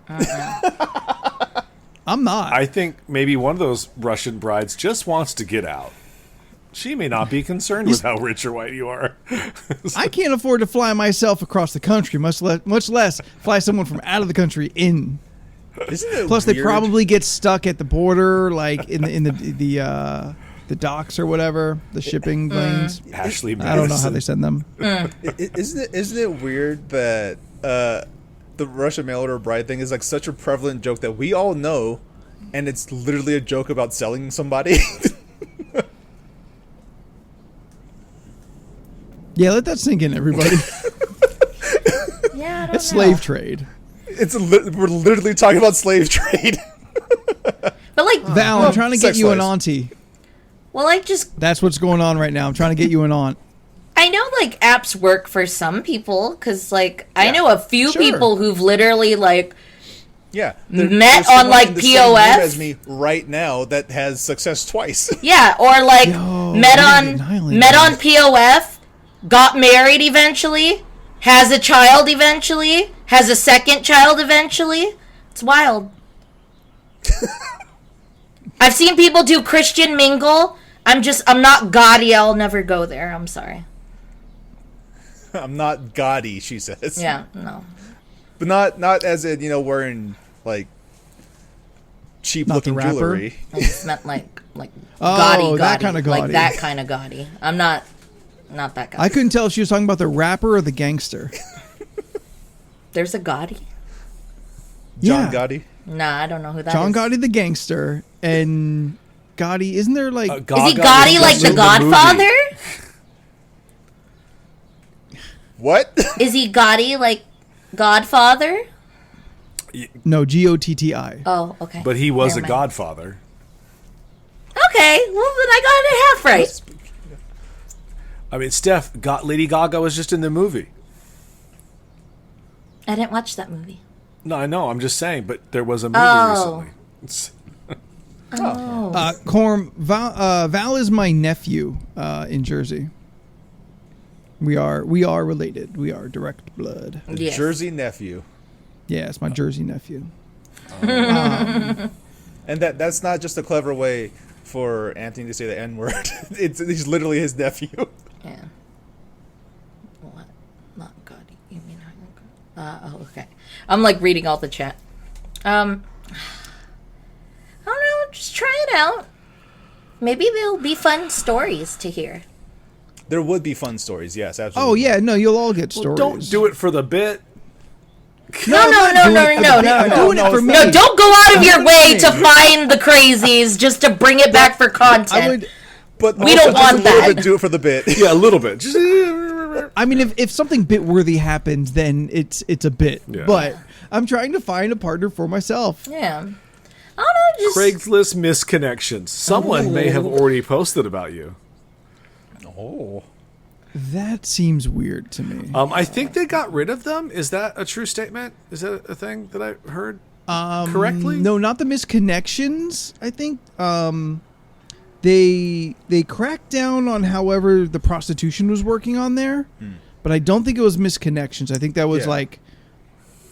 I'm not. I think maybe one of those Russian brides just wants to get out. She may not be concerned with how rich or white you are. I can't afford to fly myself across the country, much less fly someone from out of the country in. Isn't it Plus, weird? they probably get stuck at the border, like in the docks or whatever, the shipping lanes. Ashley I don't know how Madison. they send them. Isn't it weird that the Russian mail order bride thing is like such a prevalent joke that we all know, and it's literally a joke about selling somebody. Yeah, let that sink in, everybody. Yeah, I don't It's know. slave trade. We're literally talking about slave trade. But like, Val, I'm trying to get sex you an slaves. auntie. well, like just That's what's going on right now. I'm trying to get you an aunt. I know like apps work for some people because like I Yeah. know a few Sure. people who've literally like Yeah, Met there's on, someone like, in the same room POF? as me right now that has success twice. yeah, or like Yo, met I'm getting highly on involved. POF, got married eventually, has a child eventually, has a second child eventually. It's wild. I've seen people do Christian mingle. I'm not gaudy. I'll never go there. I'm sorry. I'm not gaudy, she says. Yeah, no. But not as in, wearing like cheap Not the looking rapper? jewelry. I just meant like Oh, gaudy, that gaudy, kinda like gaudy. that kind of gaudy. I'm not that gaudy. I couldn't tell if she was talking about the rapper or the gangster. There's a gaudy. John Yeah. Gotti. Nah, I don't know who that John is. Gotti the gangster and Gotti. Isn't there like Is he Gaga gaudy was like just the in Godfather? What? Is he gaudy like Godfather? no Gotti? Oh, okay. But he was a Never mind. godfather. Okay, well then I got it half right. I mean, Steph, Lady Gaga was just in the movie. I didn't watch that movie. No, I know. I'm just saying, but there was a movie Oh. recently. It's- Corm, Val is my nephew in Jersey. We are related. We are direct blood. Yes. Jersey nephew. Yeah, it's my Jersey nephew. And that's not just a clever way for Anthony to say the N word. He's literally his nephew. Yeah. What? Not gaudy. You mean oh, okay. I'm like reading all the chat. I don't know. Just try it out. Maybe there'll be fun stories to hear. There would be fun stories, yes, absolutely. Oh yeah, no, you'll all get Well, stories. don't do it for the bit. No. I'm doing it for me. No, don't go out of your I'm way doing to it. find the crazies just to bring it back for content. I would. But We also don't just want a little that. bit do it for the bit. Yeah, a little bit. Just, I mean, if something bit worthy happens, then it's a bit. Yeah. But I'm trying to find a partner for myself. Yeah. I don't know. Just Craigslist misconnections. Someone may have already posted about you. Oh. That seems weird to me. I think they got rid of them. Is that a true statement? Is that a thing that I heard correctly? No, not the misconnections. I think they cracked down on however the prostitution was working on there, but I don't think it was misconnections. I think that was Yeah. like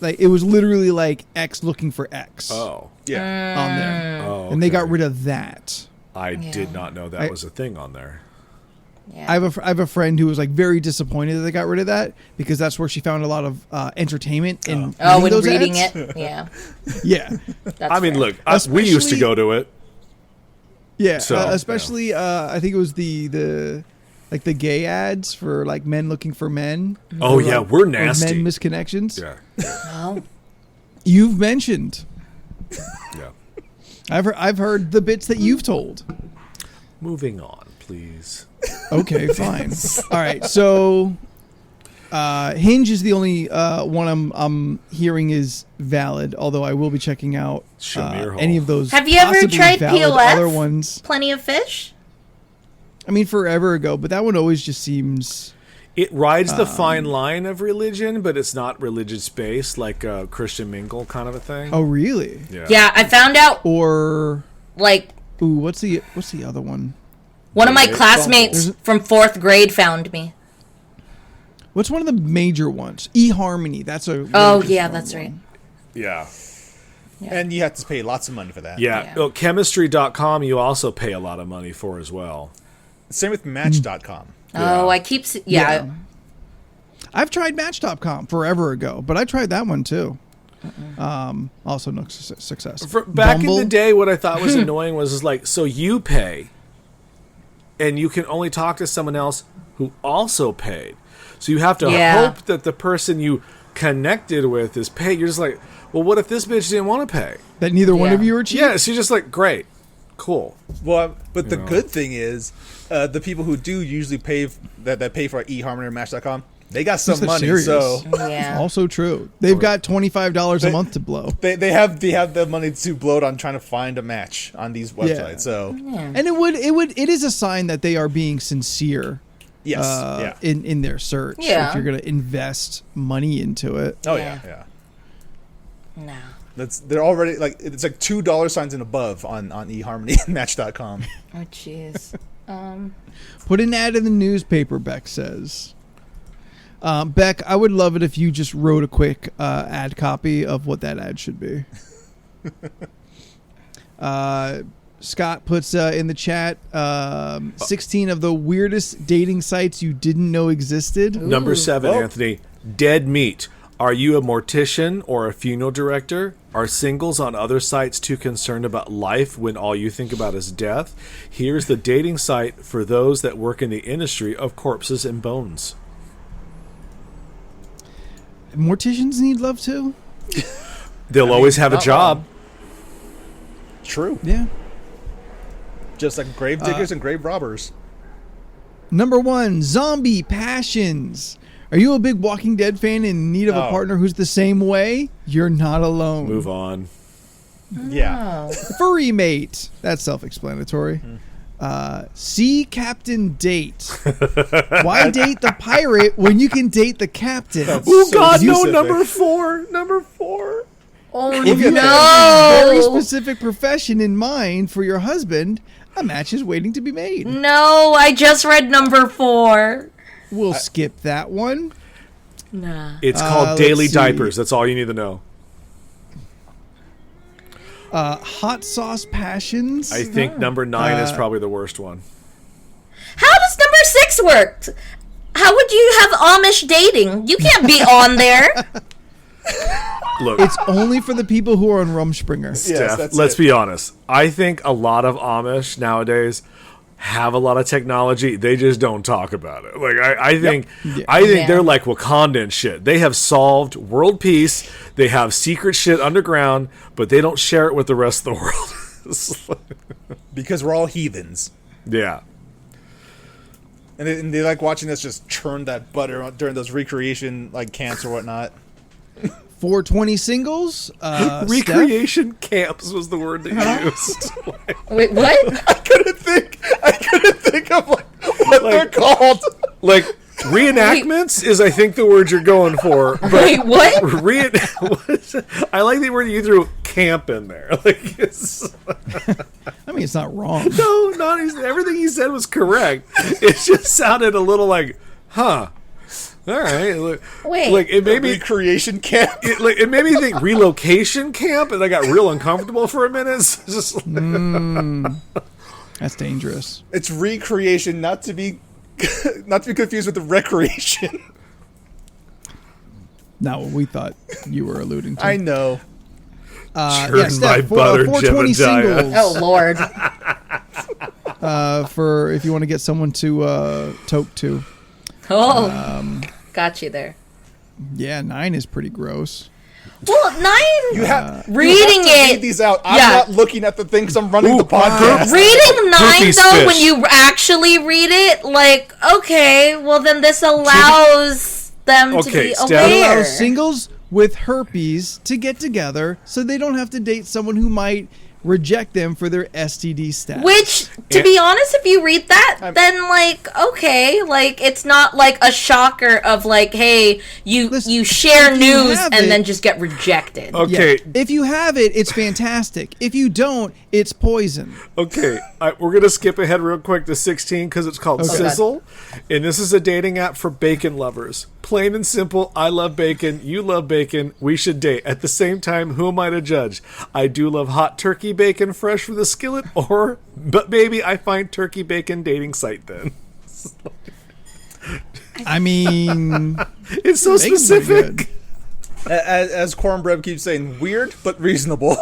it was literally like X looking for X Oh. Yeah. on there, Oh, and they got okay. rid of that. I Yeah. did not know that was a thing on there. yeah. I have a friend who was like very disappointed that they got rid of that because that's where she found a lot of entertainment in when those reading ads. it. Yeah. Yeah, That's I mean, fair. look, we used to Especially- go to it. yeah. So, especially, I think it was the like the gay ads for like men looking for men. Oh, Or, yeah, like, we're or nasty. Men misconnections. Yeah. Oh. You've mentioned. Yeah. I've heard the bits that you've told. Moving on, please. Okay, fine. All right, so Hinge is the only one I'm hearing is valid. Although I will be checking out Shamir Hall. any of those. Have you ever possibly tried valid POF? Other ones. Plenty of fish. I mean, forever ago, but that one always just seems. It rides the fine line of religion, but it's not religious-based, like a Christian mingle kind of a thing. Oh, really? Yeah, I found out, Or like, ooh, what's the other one? one of my Yeah, classmates from 4th grade found me. What's one of the major ones? eHarmony. That's a Oh, really yeah, strong that's one. right. Yeah. And you have to pay lots of money for that. Yeah. Yeah. Oh, chemistry.com you also pay a lot of money for as well. Same with Match.com. Oh, I keep... Yeah. I've tried Match.com forever ago, but I tried that one too. Also no success. Back Bumble, in the day, what I thought was annoying was like, so you pay, and you can only talk to someone else who also paid. So you have to Yeah. hope that the person you connected with is paid. You're just like, well, what if this bitch didn't want to pay? that neither one Yeah. of you are cheap. Yeah, so you're just like, great, cool. Well, but the know. good thing is, the people who do usually pay that pay for eHarmony or Match.com, they got some They're money. serious. So Yeah. Also true. They've got $25 a They- month to blow. they have the money to bloat on trying to find a match on these websites. Yeah. So And it is a sign that they are being sincere yes, yeah. in their search. Yeah. If you're going to invest money into it. Oh Yeah. yeah. No. They're already like it's like $2 signs and above on eHarmony and Match.com. Oh, jeez. Put an ad in the newspaper, Beck says. Beck, I would love it if you just wrote a quick ad copy of what that ad should be. Scott puts in the chat 16 of the weirdest dating sites you didn't know existed. Number 7, Whoa. Anthony, dead meat. Are you a mortician or a funeral director? Are singles on other sites too concerned about life when all you think about is death? Here's the dating site for those that work in the industry of corpses and bones. Morticians need love too? They'll always have a not job. wrong. True. Yeah. Just like grave diggers and grave robbers. Number 1, Zombie Passions. Are you a big Walking Dead fan in need of a Oh. partner who's the same way? You're not alone. Move on. Yeah. Oh. Furry mate. That's self-explanatory. Sea Captain Date. Why date the pirate when you can date the captain? Oh, So God, no, specific. number 4. Number 4. Oh, If you no. have a very specific profession in mind for your husband, a match is waiting to be made. No, I just read number 4. We'll skip that one. Nah. It's called let's Daily see. Diapers. That's all you need to know. Hot Sauce Passions. I think number 9 is probably the worst one. How does number 6 work? How would you have Amish dating? You can't be on there. Look, It's only for the people who are on Rumspringer. Yes, Steph, that's let's it. be honest. I think a lot of Amish nowadays have a lot of technology. They just don't talk about it. Like I think, Yeah. I think Yeah. they're like Wakanda and shit. They have solved world peace. They have secret shit underground, but they don't share it with the rest of the world. It's like- Because we're all heathens. yeah. And they like watching us just churn that butter during those recreation like camps or whatnot. 420 singles. Steph? Recreation camps was the word they used. Wait, what? I couldn't think of like what they're called. Like reenactments is, I think, the word you're going for. But Wait, what? what is it? I like the word you threw camp in there. Like it's, I mean, it's not wrong. no, not everything he said was correct. It just sounded a little like, huh. All right. Wait. Like it made me. Recreation camp. It made me think relocation camp, and I got real uncomfortable for a minute. It's just That's dangerous. It's recreation, not to be confused with the recreation. Not what we thought you were alluding to. I know. Churn Steph, my butter, 420 Jebediah. singles. Oh, Lord. For if you want to get someone to toke to. Oh, got you there. Yeah, 9 is pretty gross. Well, 9. You have Reading you have to it. read these out. I'm Yeah. not looking at the things. I'm running the Ooh, podcast. Reading 9, Herpes though, fish. when you actually read it, like, okay, well, then this allows them to Okay, be Steph. It aware. allows singles with herpes to get together so they don't have to date someone who might reject them for their STD status. Which, to be honest, if you read that, then like, okay, like it's not like a shocker of like, hey, you share news and then just get rejected. Okay. Yeah. If you have it, it's fantastic. If you don't, it's poison. Okay, we're going to skip ahead real quick to 16 because it's called Sizzle. And this is a dating app for bacon lovers. Plain and simple, I love bacon, you love bacon, we should date. At the same time, who am I to judge? I do love hot turkey bacon fresh from the skillet, but maybe I find turkey bacon dating site then. I mean... It's so specific. As Cornbread keeps saying, weird but reasonable.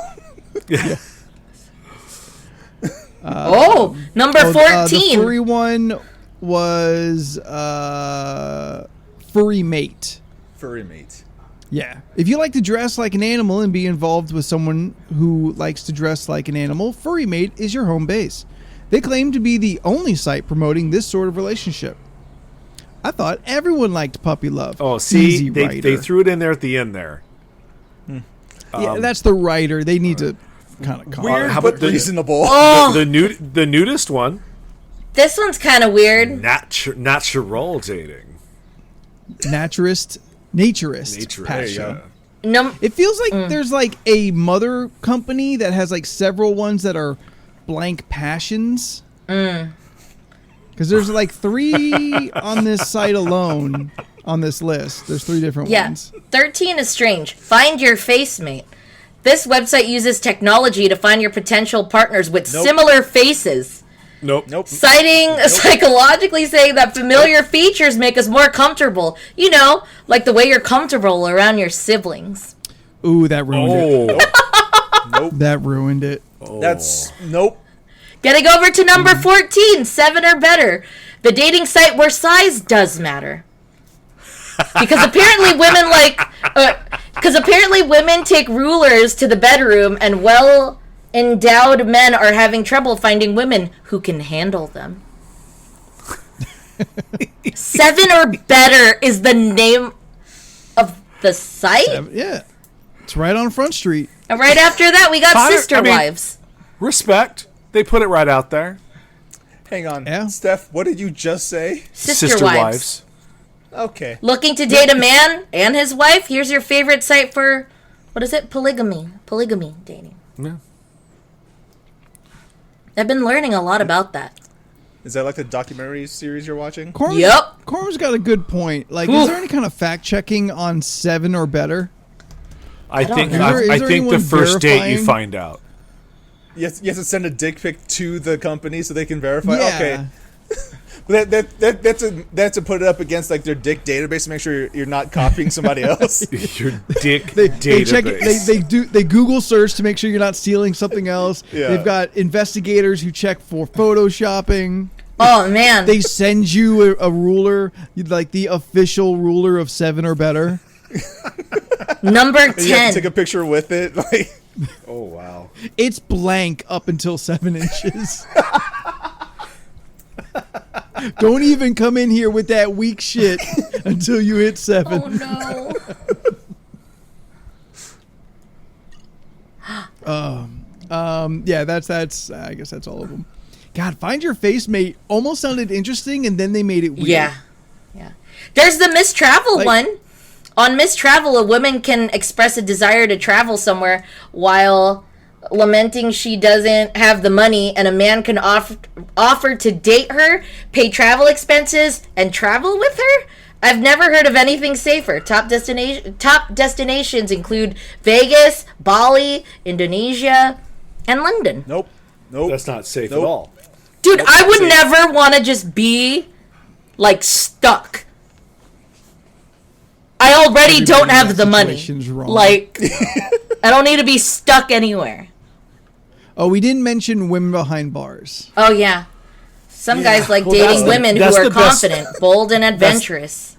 Yeah. Number 14. The furry one was Furry Mate. Furry Mate. Yeah. If you like to dress like an animal and be involved with someone who likes to dress like an animal, Furry Mate is your home base. They claim to be the only site promoting this sort of relationship. I thought everyone liked puppy love. Oh, see, Easy they writer. threw it in there at the end there. Yeah, that's the writer. They need to kind of calm Weird how but about the- reasonable. The nudist one, This one's kind of weird. natural dating. Naturist Naturist, passion. yeah. It feels like there's like a mother company that has like several ones that are blank passions. Because there's like 3 on this site alone on this list. There's 3 different ones. 13 is strange. Find your face mate. This website uses technology to find your potential partners with similar faces. Nope. Citing psychologically saying that familiar features make us more comfortable. You know, like the way you're comfortable around your siblings. Ooh, that ruined it. Nope. That ruined it. That's nope. Getting over to number 14, 7 or better. The dating site where size does matter. Because apparently women take rulers to the bedroom, and well-endowed men are having trouble finding women who can handle them. 7 or better is the name of the site. Yeah. It's right on Front Street. And right after that, we got Sister Wives. Respect. They put it right out there. Hang on. Yeah. Steph, what did you just say? Sister Wives. Okay. Looking to date a man and his wife? Here's your favorite site for, what is it? Polygamy dating. Yeah. I've been learning a lot about that. Is that like the documentary series you're watching? Corm's got a good point. Like, is there any kind of fact checking on 7 or better? I think know. Is there the anyone first date you verifying? find out. Yes, you have to send a dick pic to the company so they can verify. Yeah. Okay. That's to put it up against like their dick database to make sure you're not copying somebody else. Your dick They database. check it. They Google search to make sure you're not stealing something else. Yeah. They've got investigators who check for photoshopping. Oh, man. They send you a ruler, like the official ruler of 7 or better. Number And you have to 10. take a picture with it. Like, oh wow. It's blank up until 7 inches. Don't even come in here with that weak shit until you hit 7. Oh, no. Yeah, that's. I guess that's all of them. God, Find Your Face Mate almost sounded interesting, and then they made it weird. Yeah. There's the Miss Travel Like- one. On Miss Travel, a woman can express a desire to travel somewhere while lamenting she doesn't have the money, and a man can offer to date her, pay travel expenses, and travel with her. I've never heard of anything safer. Top destinations include Vegas, Bali, Indonesia, and London. Nope. That's not safe at all. Dude, I would never want to just be like stuck. I already don't have the money. situation's wrong. Like, I don't need to be stuck anywhere. Oh, we didn't mention women behind bars. Oh, yeah. Some guys like Well, that's dating the- women who that's are the best- confident, bold, and adventurous.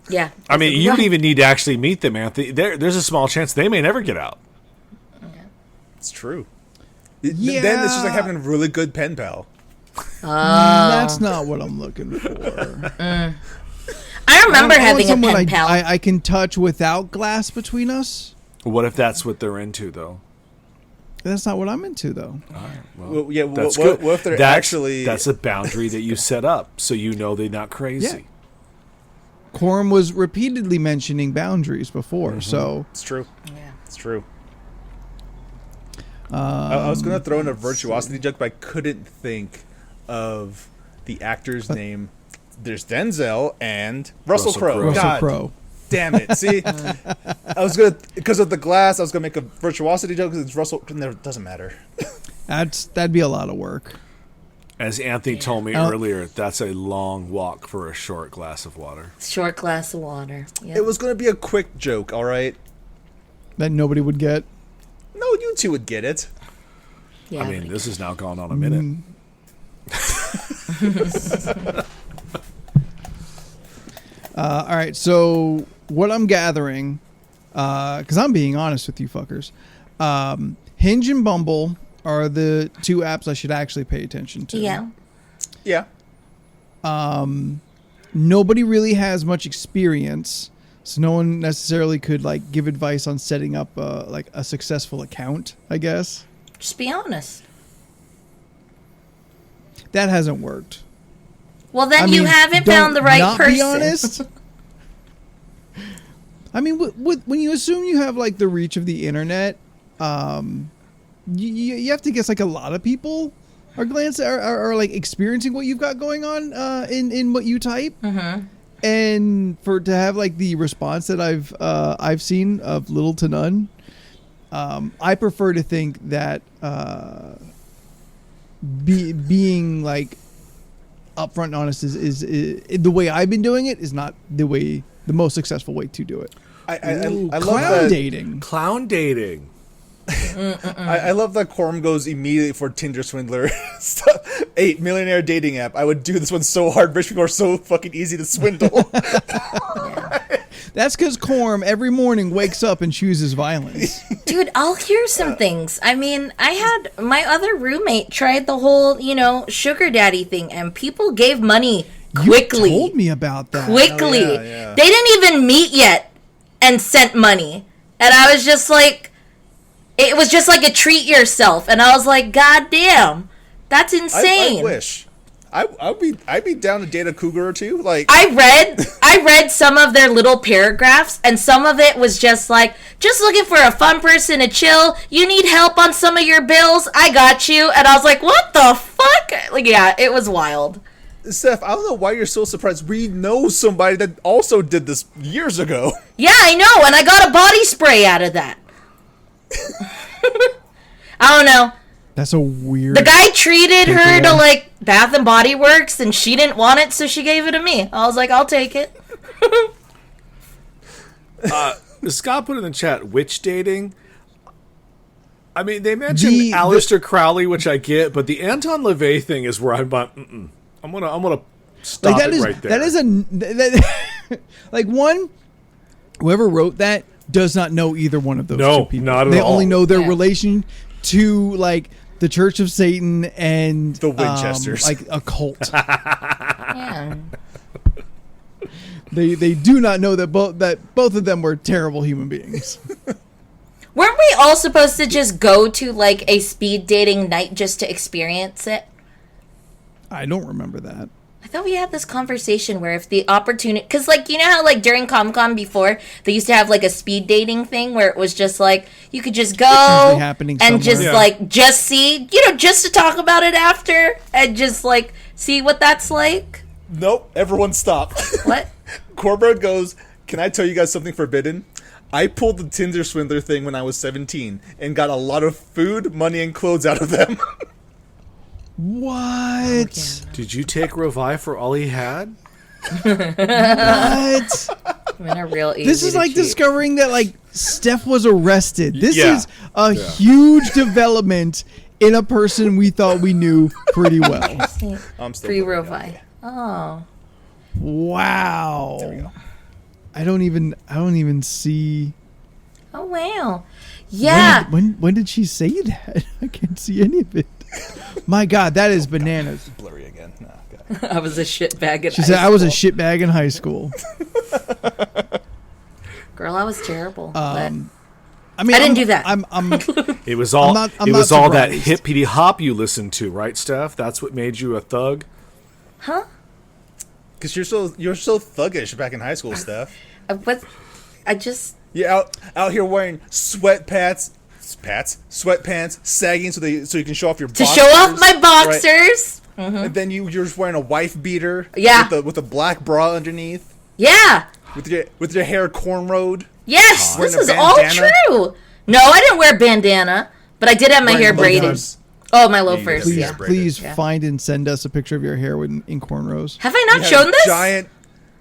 Yeah. I mean, you don't even need to actually meet them, Anthony. There's a small chance they may never get out. It's true. Yeah. Then it's just like having a really good pen pal. That's not what I'm looking for. I remember I want having a someone pen pal. I can touch without glass between us. What if that's what they're into, though? That's not what I'm into, though. Well, yeah, That's what good. if they're That's a boundary that you set up, so you know they're not crazy. Yeah. Quorum was repeatedly mentioning boundaries before, so It's true. Yeah. It's true. I was going to throw in a virtuosity joke, but I couldn't think of the actor's name. There's Denzel and Russell Crowe. Russell God Crowe. damn it. See? I was going to, because of the glass, I was going to make a virtuosity joke because it's Russell. It doesn't matter. That'd be a lot of work. As Anthony told me earlier, that's a long walk for a short glass of water. Short glass of water. Yep. It was going to be a quick joke, all right? That nobody would get. No, you two would get it. Yeah, I mean, this has now gone on a minute. All right, so what I'm gathering, because I'm being honest with you fuckers, Hinge and Bumble are the two apps I should actually pay attention to. Yeah. Yeah. Nobody really has much experience, so no one necessarily could like give advice on setting up like a successful account, I guess. Just be honest. That hasn't worked. Well, then I you mean, haven't don't found the right not person. Be honest. I mean, when you assume you have like the reach of the internet, you have to guess like a lot of people are like experiencing what you've got going on in what you type, and to have like the response that I've seen of little to none, I prefer to think that being like upfront and honest is the way I've been doing it is not the most successful way to do it. I love Clown that. dating. Clown dating. I love that Quorum goes immediately for Tinder swindler stuff. 8 millionaire dating app. I would do this one so hard. Rich people are so fucking easy to swindle. That's because Quorum every morning wakes up and chooses violence. Dude, I'll hear some things. I mean, I had my other roommate tried the whole, sugar daddy thing, and people gave money quickly. You told me about that. Quickly. Oh, yeah. They didn't even meet yet and sent money. And I was just like, it was just like a treat yourself. And I was like, God damn, that's insane. I wish. I'd be down to date a cougar or two. Like I read some of their little paragraphs, and some of it was just like, just looking for a fun person to chill. You need help on some of your bills? I got you. And I was like, what the fuck? Like, yeah, it was wild. Steph, I don't know why you're so surprised. We know somebody that also did this years ago. Yeah, I know, and I got a body spray out of that. I don't know. That's a weird. The guy treated her to like Bath and Body Works, and she didn't want it, so she gave it to me. I was like, I'll take it. Scott put in the chat, witch dating. I mean, they mentioned Aleister Crowley, which I get, but the Anton LaVey thing is where I'm gonna stop like right there. That is like one. Whoever wrote that does not know either one of those two people. Not at they all. only know their relation to like the Church of Satan and The Winchesters. like a cult. Yeah. They do not know that both of them were terrible human beings. Weren't we all supposed to just go to like a speed dating night just to experience it? I don't remember that. I thought we had this conversation where if the opportunity, because like you know how like during Comic-Con before they used to have like a speed dating thing where it was just like you could just go usually happening and somewhere. just like just see, just to talk about it after and just like see what that's like. Nope, everyone stop. What? Corbett goes, can I tell you guys something forbidden? I pulled the Tinder swindler thing when I was 17 and got a lot of food, money, and clothes out of them. What? Did you take Revive for all he had? What? I'm in a real easy This is to like cheat. discovering that like Steph was arrested. This Yeah. is a huge development in a person we thought we knew pretty well. I'm still Free looking Rovi. Oh. Wow. There we go. I don't even see. Oh wow. Yeah. When did she say that? I can't see any of it. My God, that is bananas. Blurry again. Nah, God. I was a shitbag at She high said I was a school. shitbag in high school. Girl, I was terrible. But I mean, I didn't do that. I'm It was all I'm it was not all that surprised. hippity hop you listened to, right, Steph? That's what made you a thug. Huh? Because you're so thuggish back in high school, Steph. I just You're out here wearing sweatpants, sagging so you can show off your to boxers, show off my right? boxers. And then you're just wearing a wife beater, Yeah. with a black bra underneath, Yeah. with your hair cornrowed. Yes, Wearing this a is all bandana? true. No, I didn't wear a bandana, but I did have my Wearing hair braided. loafers. Oh, my loafers. please, Yeah. please Yeah. find and send us a picture of your hair in cornrows. Have I not You had shown this?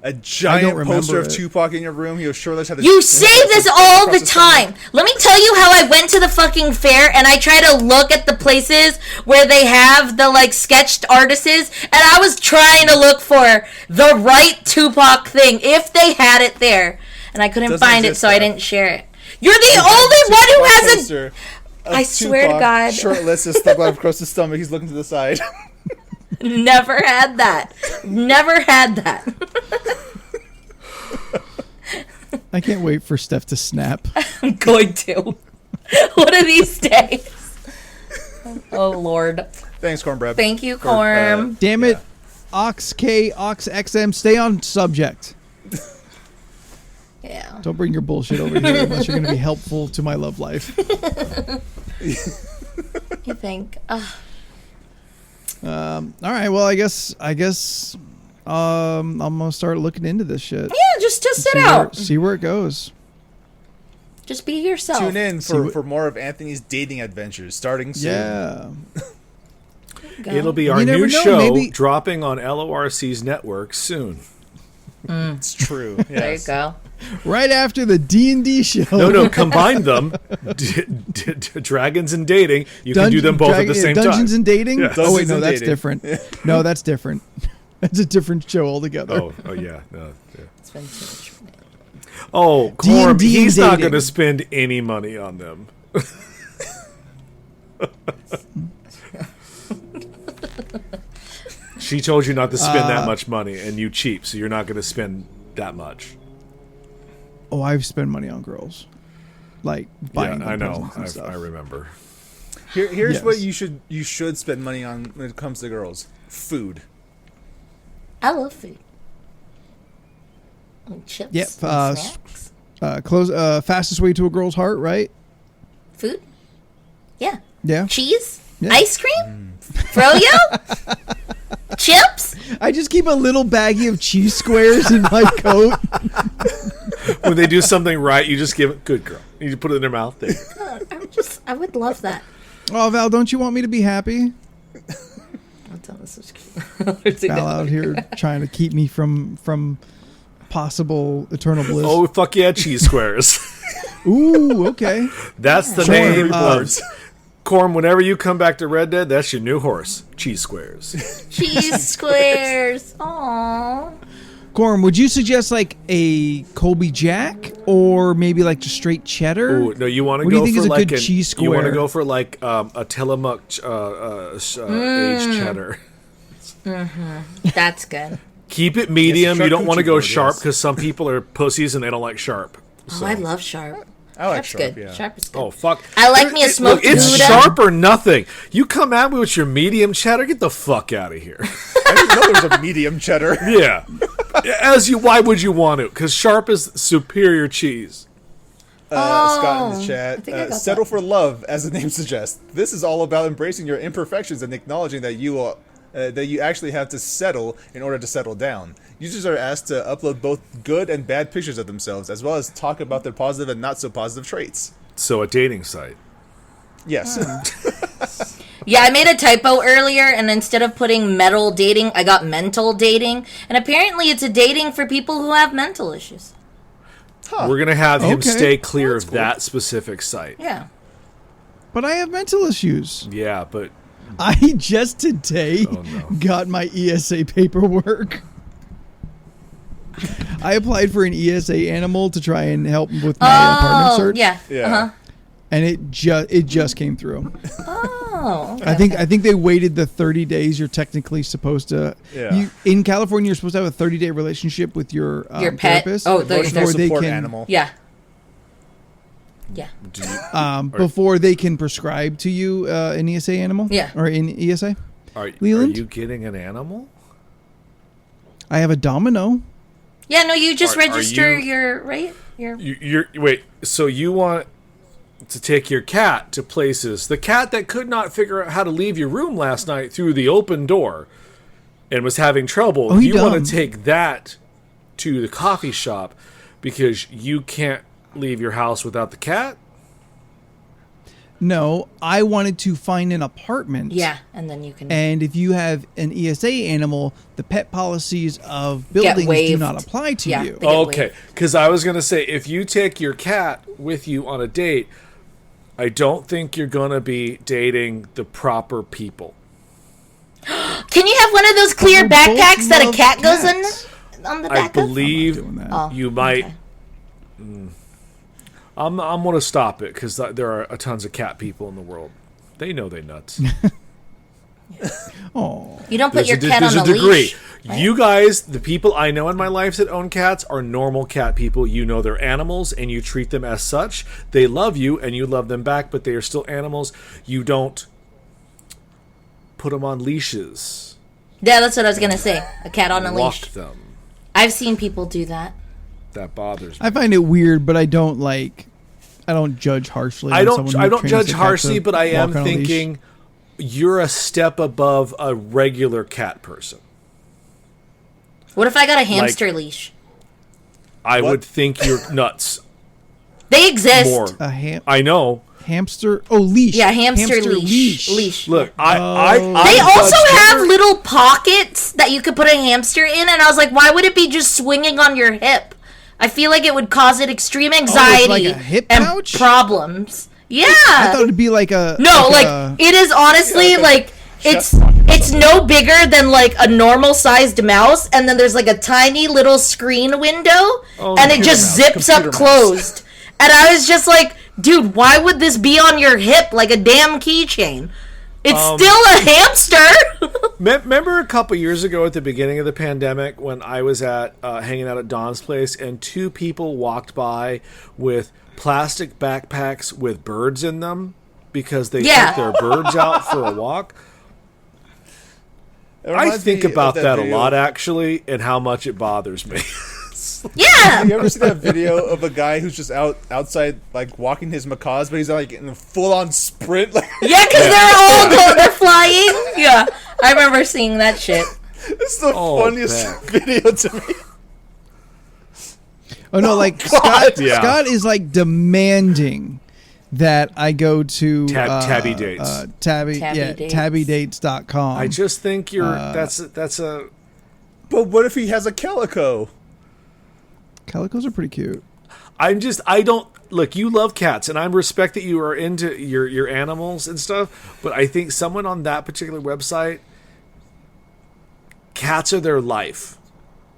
A giant remember poster of it. Tupac in your room. He was sure had a You say this all the across stomach. time. Let me tell you how I went to the fucking fair and I try to look at the places where they have the like sketched artists, and I was trying to look for the right Tupac thing if they had it there, and I couldn't Doesn't find it, exist, so I though. didn't share it. You're the only one who has a. Poster of I swear to Tupac, God. shirtless, his thug life across his stomach. He's looking to the side. Never had that. Never had that. I can't wait for Steph to snap. I'm going to. One of these days. Oh, Lord. Thanks, Cornbread. Thank you, For, Corm. Damn it, Yeah. Ox K, Ox XM, stay on subject. Yeah. Don't bring your bullshit over here unless you're going to be helpful to my love life. You think? All right, well, I guess I'm gonna start looking into this shit. Yeah, just test it out. See where it goes. Just be yourself. Tune in See what- for more of Anthony's dating adventures starting soon. Yeah. Go. It'll be our You never new know, show maybe- dropping on LORC's network soon. It's true. There you Yes. go. Right after the D&D show. No, combine them. Dragons and dating. You can do them both at the same Dungeons time. and Dating? Yeah. Oh, wait, Dungeons no, and that's Dating. different. No, that's different. That's a different show altogether. Oh yeah. No, yeah. It's been too much for me. Oh, Corm, D&D he's not dating. going to spend any money on them. She told you not to spend that much money, and you cheap, so you're not going to spend that much. Oh, I've spent money on girls. Like, buying Yeah, them I know. presents and stuff. I remember. Here's Yes. what you should spend money on when it comes to girls: food. I love food. And chips. Yep, And snacks. Fastest way to a girl's heart, right? Food. Yeah. Yeah. Cheese. Yeah. Ice cream. Froyo. Chips. I just keep a little baggie of cheese squares in my coat. When they do something right, you just give it, good girl. You put it in their mouth. There. I would love that. Oh, Val, don't you want me to be happy? I'll tell this is cute. Val out here trying to keep me from possible eternal bliss. Oh, fuck yeah, cheese squares. Ooh, okay. That's the Sure, name uh, of Corm. Whenever you come back to Red Dead, that's your new horse. Cheese squares. Cheese squares. Aww. Gorm, would you suggest like a Colby Jack or maybe like just straight cheddar? Ooh, no, you want to What do you go think for is a like good cheese You want to square? go for like a Tillamook aged cheddar. That's good. Keep it medium. Yes, You don't want to charcuterie go board, sharp yes. because some people are pussies and they don't like sharp. Oh, I love sharp. I like Sharp's sharp. good. Yeah. Sharp is good. Oh fuck! I like me a smoked Look, it's Gouda. sharp or nothing. You come at me with your medium cheddar. Get the fuck out of here. I didn't know there was a medium cheddar. Yeah. Why would you want to? Because sharp is superior cheese. Scott in the I chat. think I got Settle that. for love, as the name suggests. This is all about embracing your imperfections and acknowledging that you actually have to settle in order to settle down. Users are asked to upload both good and bad pictures of themselves, as well as talk about their positive and not so positive traits. So a dating site. Yes. Yeah, I made a typo earlier, and instead of putting metal dating, I got mental dating. And apparently it's a dating for people who have mental issues. We're gonna have him Okay. stay clear of that specific site. Yeah. But I have mental issues. Yeah, but I just today Oh, no. got my ESA paperwork. I applied for an ESA animal to try and help with my apartment search. yeah. Yeah. Uh-huh. And it just came through. Oh. I think they waited the 30 days you're technically supposed to. Yeah. In California, you're supposed to have a 30-day relationship with your Your pet? therapist. Oh, the- Emotional before they support can. animal. Yeah. Yeah. Do you, before they can prescribe to you an ESA animal. Yeah. Or an ESA. are Leland? you getting an animal? I have a domino. Yeah, no, you just Are register you- your, right? Your You're wait. So you want to take your cat to places? The cat that could not figure out how to leave your room last night through the open door and was having trouble. Oh, he you want dumb. to take that to the coffee shop because you can't leave your house without the cat? No, I wanted to find an apartment. yeah, and then you can. And if you have an ESA animal, the pet policies of buildings do waived. not apply to Yeah. you. They get Okay, waived. because I was going to say, if you take your cat with you on a date, I don't think you're going to be dating the proper people. Can you have one of those clear we both backpacks that a love cat goes cats. in on the I back of? believe doing that. Oh, you might. okay. I'm going to stop it because there are a tons of cat people in the world. They know they nuts. Oh, You don't put your cat there's on a degree. leash. right? You guys, the people I know in my life that own cats, are normal cat people. You know they're animals, and you treat them as such. They love you, and you love them back, but they are still animals. You don't put them on leashes. Yeah, that's what I was gonna say. A cat on a Walk leash. them. I've seen people do that. That bothers me. I find it weird, but I don't judge harshly. I on don't. someone who I don't trains judge their cat harshly, to but I am walk on a leash. thinking you're a step above a regular cat person. What if I got a hamster leash? I What? would think you're nuts. They exist. More. a I know. hamster. Oh, leash. Yeah, hamster leash. Leash. Look, Oh. They also have little pockets that you could put a hamster in, and I was like, why would it be just swinging on your hip? I feel like it would cause it extreme anxiety like a hip and pouch? problems. Yeah. I thought it'd be like a No, like, like it is honestly like it's chef pocket it's no bigger than like a normal sized mouse, and then there's like a tiny little screen window, and it just zips up Computer mouse. closed. And I was just like, dude, why would this be on your hip like a damn keychain? It's still a hamster. Remember a couple years ago at the beginning of the pandemic when I was at hanging out at Don's place and two people walked by with plastic backpacks with birds in them because they Yeah. took their birds out for a walk? It I reminds think me of about that a video- lot, actually, and how much it bothers me. Yeah. You ever see that video of a guy who's just outside, like walking his macaws, but he's like in a full-on sprint? Like, Yeah, because they're flying. Yeah. I remember seeing that shit. it's the Oh, funniest Beck. video to me. Oh no, like God. Yeah. Scott is like demanding that I go to Tabby Dates. Tabby Dates. tabbydates.com. I just think you're that's a But what if he has a calico? Calicos are pretty cute. I don't look, you love cats and I respect that you are into your animals and stuff, but I think someone on that particular website, cats are their life.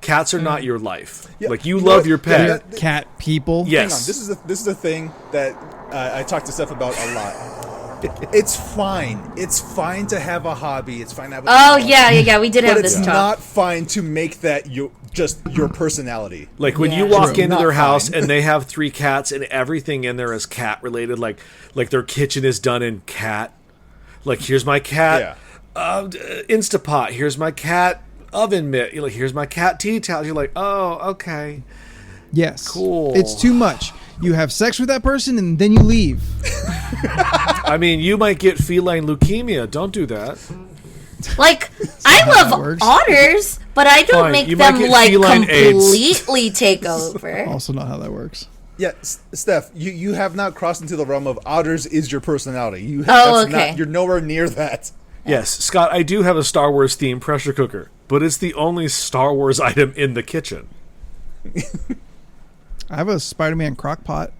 Cats are not your life. Yeah, Like you you know love what? your Yeah, pet. yeah. Cat people. Yes. Hang on, this is a thing that I talk to Steph about a lot. It's fine. It's fine to have a hobby. It's fine to have. Oh yeah, we did but have it's this talk. not fine to make that just your personality. Like when you Yeah. walk True. into Not their house fine. and they have 3 cats and everything in there is cat related, like their kitchen is done in cat. Like here's my cat Instapot. Here's my cat oven mitt. You're like, here's my cat tea towels. You're like, oh, okay. Yes. Cool. It's too much. You have sex with that person and then you leave. I mean, you might get feline leukemia. Don't do that. Like, I how love that works. otters, but I don't Fine, make you might them get like feline AIDS. completely take over. Also not how that works. Yeah, Steph, you have not crossed into the realm of otters is your personality. You Oh, that's okay. You're nowhere near that. Yes, Scott, I do have a Star Wars themed pressure cooker, but it's the only Star Wars item in the kitchen. I have a Spider-Man crock pot.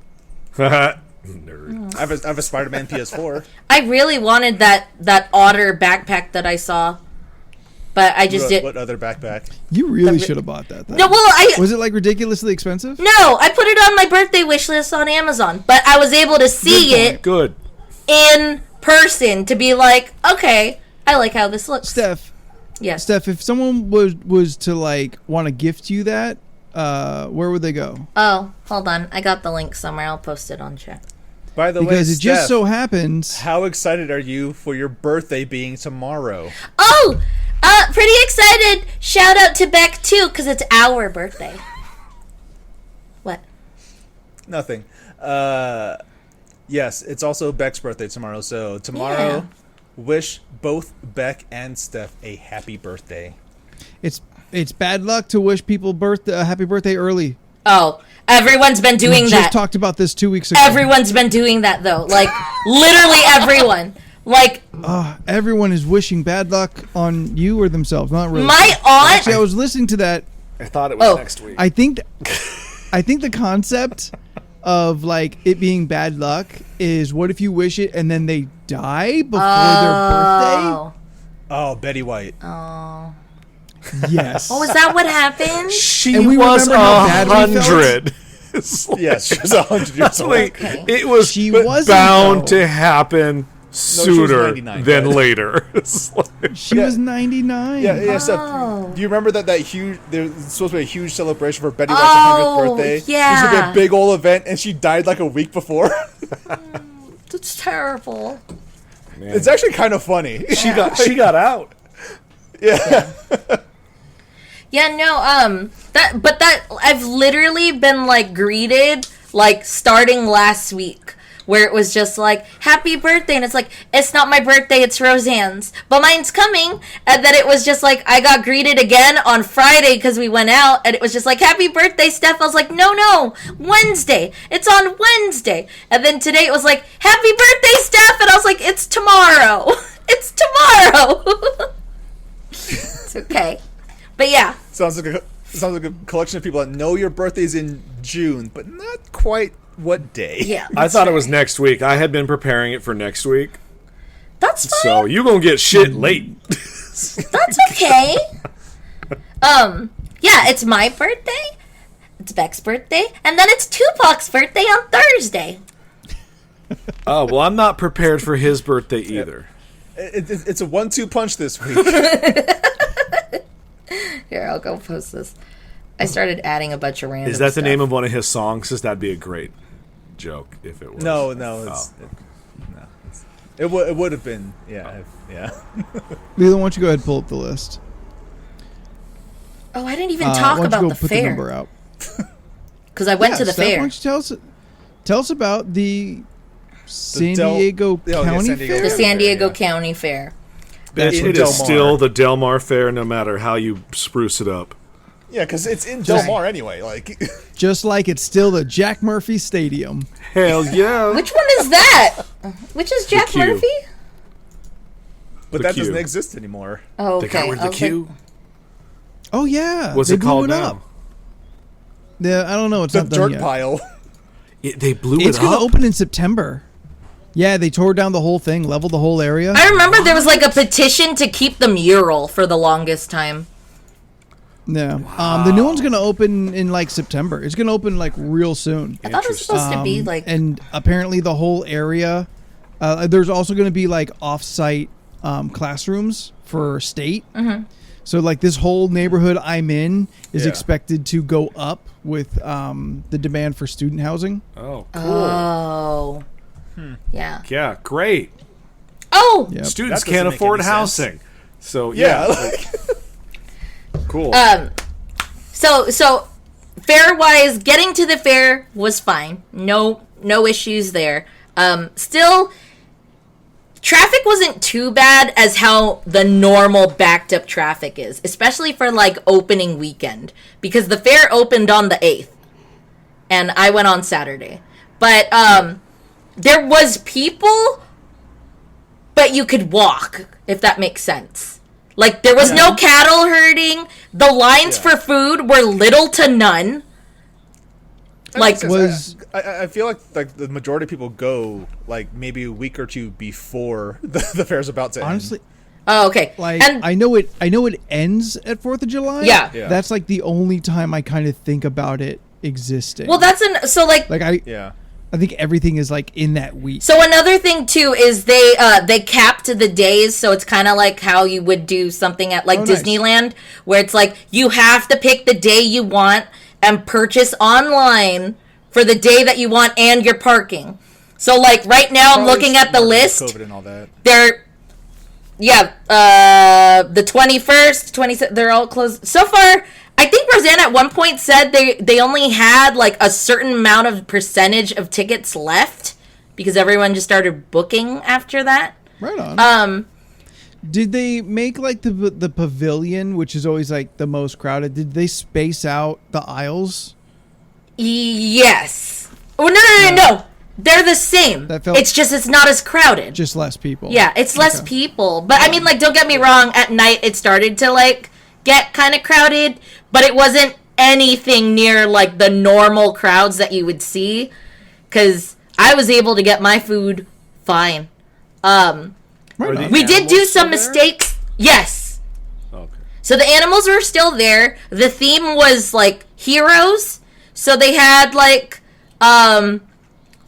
Nerd. I have a Spider-Man PS4. I really wanted that otter backpack that I saw, but I just did. What other backpack? You really should have bought that. Thing. No, well, Was it like ridiculously expensive? no, I put it on my birthday wish list on Amazon, but I was able to see it Good. in person to be like, okay, I like how this looks. Steph, Yes. Steph, if someone was to like want to gift you that, where would they go? Oh, hold on. I got the link somewhere. I'll post it on chat. By the way, because it just Steph, so happens. how excited are you for your birthday being tomorrow? Oh, pretty excited. Shout out to Beck too, because it's our birthday. What? Nothing. Yes, it's also Beck's birthday tomorrow. So tomorrow, wish both Beck and Steph a happy birthday. It's bad luck to wish people happy birthday early. Oh, everyone's been doing We that. just talked about this 2 weeks ago. Everyone's been doing that though. Like literally everyone. Like Everyone is wishing bad luck on you or themselves. Not really. my aunt. Actually, I was listening to that. I thought it was Oh. next week. I think the concept of like it being bad luck is what if you wish it and then they die before their birthday? Oh, Betty White. Yes. Oh, is that what happened? She And we was remember how bad we felt? 100. It's like- Yes, she was 100 years old. like, it was She wasn't, bound though. to happen was sooner 99, than but- later. It's like- She was 99. Yeah, Steph, do you remember that huge? There's supposed to be a huge celebration for Betty White's 100th birthday. yeah. There's gonna be a big old event, and she died like a week before. That's terrible. Man, It's actually kind of funny. she got out. Yeah, no, that I've literally been like greeted like starting last week where it was just like happy birthday and it's like it's not my birthday, it's Roseanne's, but mine's coming, and then it was just like I got greeted again on Friday because we went out and it was just like happy birthday Steph. I was like no, Wednesday, it's on Wednesday, and then today it was like happy birthday Steph, and I was like it's tomorrow. It's tomorrow. It's okay. But yeah. Sounds like a collection of people that know your birthday's in June, but not quite what day. Yeah. I thought it was next week. I had been preparing it for next week. That's fine. So you gonna get shit late. That's okay. Yeah, it's my birthday, it's Beck's birthday, and then it's Tupac's birthday on Thursday. Oh, well, I'm not prepared for his birthday either. It's a 1-2 punch this week. Here, I'll go post this. I started adding a bunch of random Is that the stuff. name of one of his songs? Because that'd be a great joke if it was. No, it would have been, yeah. Leland, why don't you go ahead and pull up the list? Oh, I didn't even Why talk don't you about go the put the number fair. out? Because I went to the Steph, fair. Why don't you tell us about the San Del- Diego yeah, County San Diego Fair? The Fair, San Diego yeah. County Fair. Bitch, In it Del is Mar. still the Del Mar Fair, no matter how you spruce it up. Yeah, because it's in Del Mar anyway. Like, Just like it's still the Jack Murphy Stadium. Hell yeah! Which one is that? Which is Jack Q. Murphy? but The that Q. doesn't exist anymore. Oh, They okay. got rid I of the was like, queue. Oh yeah, What's they it blew called it now? up. Yeah, I don't know. It's The not done dirt yet. pile. They blew It's it going up. to open in September. Yeah, they tore down the whole thing, leveled the whole area. I remember there was like a petition to keep the mural for the longest time. Yeah. The new one's going to open in like September. It's going to open like real soon. I thought it was supposed to be like And apparently the whole area. There's also going to be like off-site classrooms for state. Mm-hmm. So like this whole neighborhood I'm in is Yeah. expected to go up with the demand for student housing. Oh, cool. Oh. Yeah. Yeah, great. Oh. Yep. Students That doesn't can't make afford any sense. housing. So, Yeah. yeah. Cool. So fair wise, getting to the fair was fine. No issues there. Still, traffic wasn't too bad as how the normal backed up traffic is, especially for like opening weekend, because the fair opened on the 8th and I went on Saturday. But there was people, but you could walk, if that makes sense. Like, there was no cattle herding. The lines for food were little to none. Like, I feel like the majority of people go like maybe a week or two before the fair's about to end. Honestly, oh, okay. like And I know it ends at 4th of July. Yeah. Yeah. That's like the only time I kind of think about it existing. well, that's so like Yeah. I think everything is like in that week. so another thing too is they capped the days, so it's kind of like how you would do something at like Oh, nice. Disneyland, where it's like you have to pick the day you want and purchase online for the day that you want and your parking. So like right now I'm Probably looking at the smarter with list. COVID and all that. They're the 21st, 27th, they're all closed. So far, I think Roseanne at one point said they only had like a certain amount of percentage of tickets left because everyone just started booking after that. Right on. Did they make like the pavilion, which is always like the most crowded? Did they space out the aisles? Yes. Oh no. They're the same. It's not as crowded. Just less people. Yeah, it's less people. But I mean, like, don't get me wrong. At night, it started to like get kind of crowded, but it wasn't anything near like the normal crowds that you would see. Because I was able to get my food fine. We did do some mistakes. Yes. Okay. So the animals were still there. The theme was like heroes. So they had like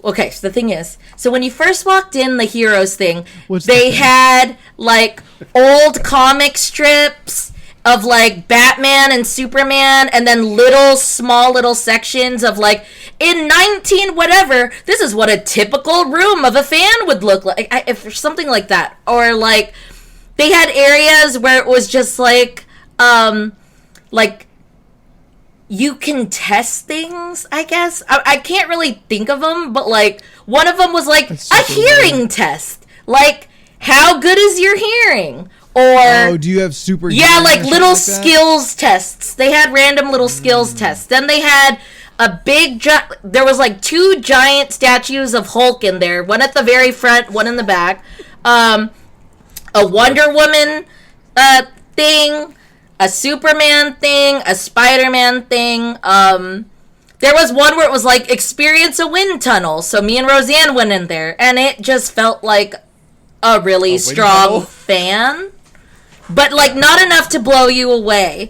okay, so the thing is, so when you first walked in the heroes thing, they had like old comic strips of like Batman and Superman, and then small little sections of like in 19 whatever, this is what a typical room of a fan would look like, if something like that. Or like they had areas where it was just like you can test things, I guess. I can't really think of them, but like one of them was like a hearing test. Like, how good is your hearing? Or do you have super? Yeah, like little skills tests. They had random little skills tests. Then they had a big. There was like 2 giant statues of Hulk in there. One at the very front, one in the back. A Wonder Woman thing. A Superman thing, a Spider-Man thing. There was one where it was like experience a wind tunnel. So me and Roseanne went in there, and it just felt like a really strong fan, but like not enough to blow you away.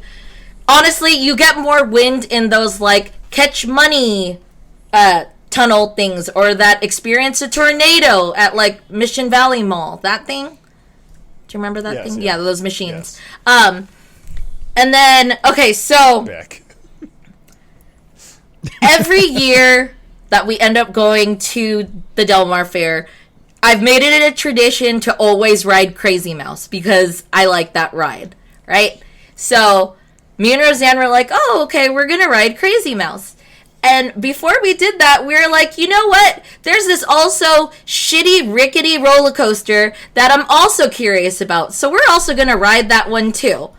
Honestly, you get more wind in those like catch money tunnel things, or that experience a tornado at like Mission Valley Mall. That thing. Do you remember that thing? Yeah, those machines. Yes. And then, okay, so every year that we end up going to the Del Mar Fair, I've made it a tradition to always ride Crazy Mouse because I like that ride, right? So me and Roseanne were like, oh, okay, we're going to ride Crazy Mouse. And before we did that, we were like, you know what? There's this also shitty, rickety roller coaster that I'm also curious about. So we're also going to ride that one too.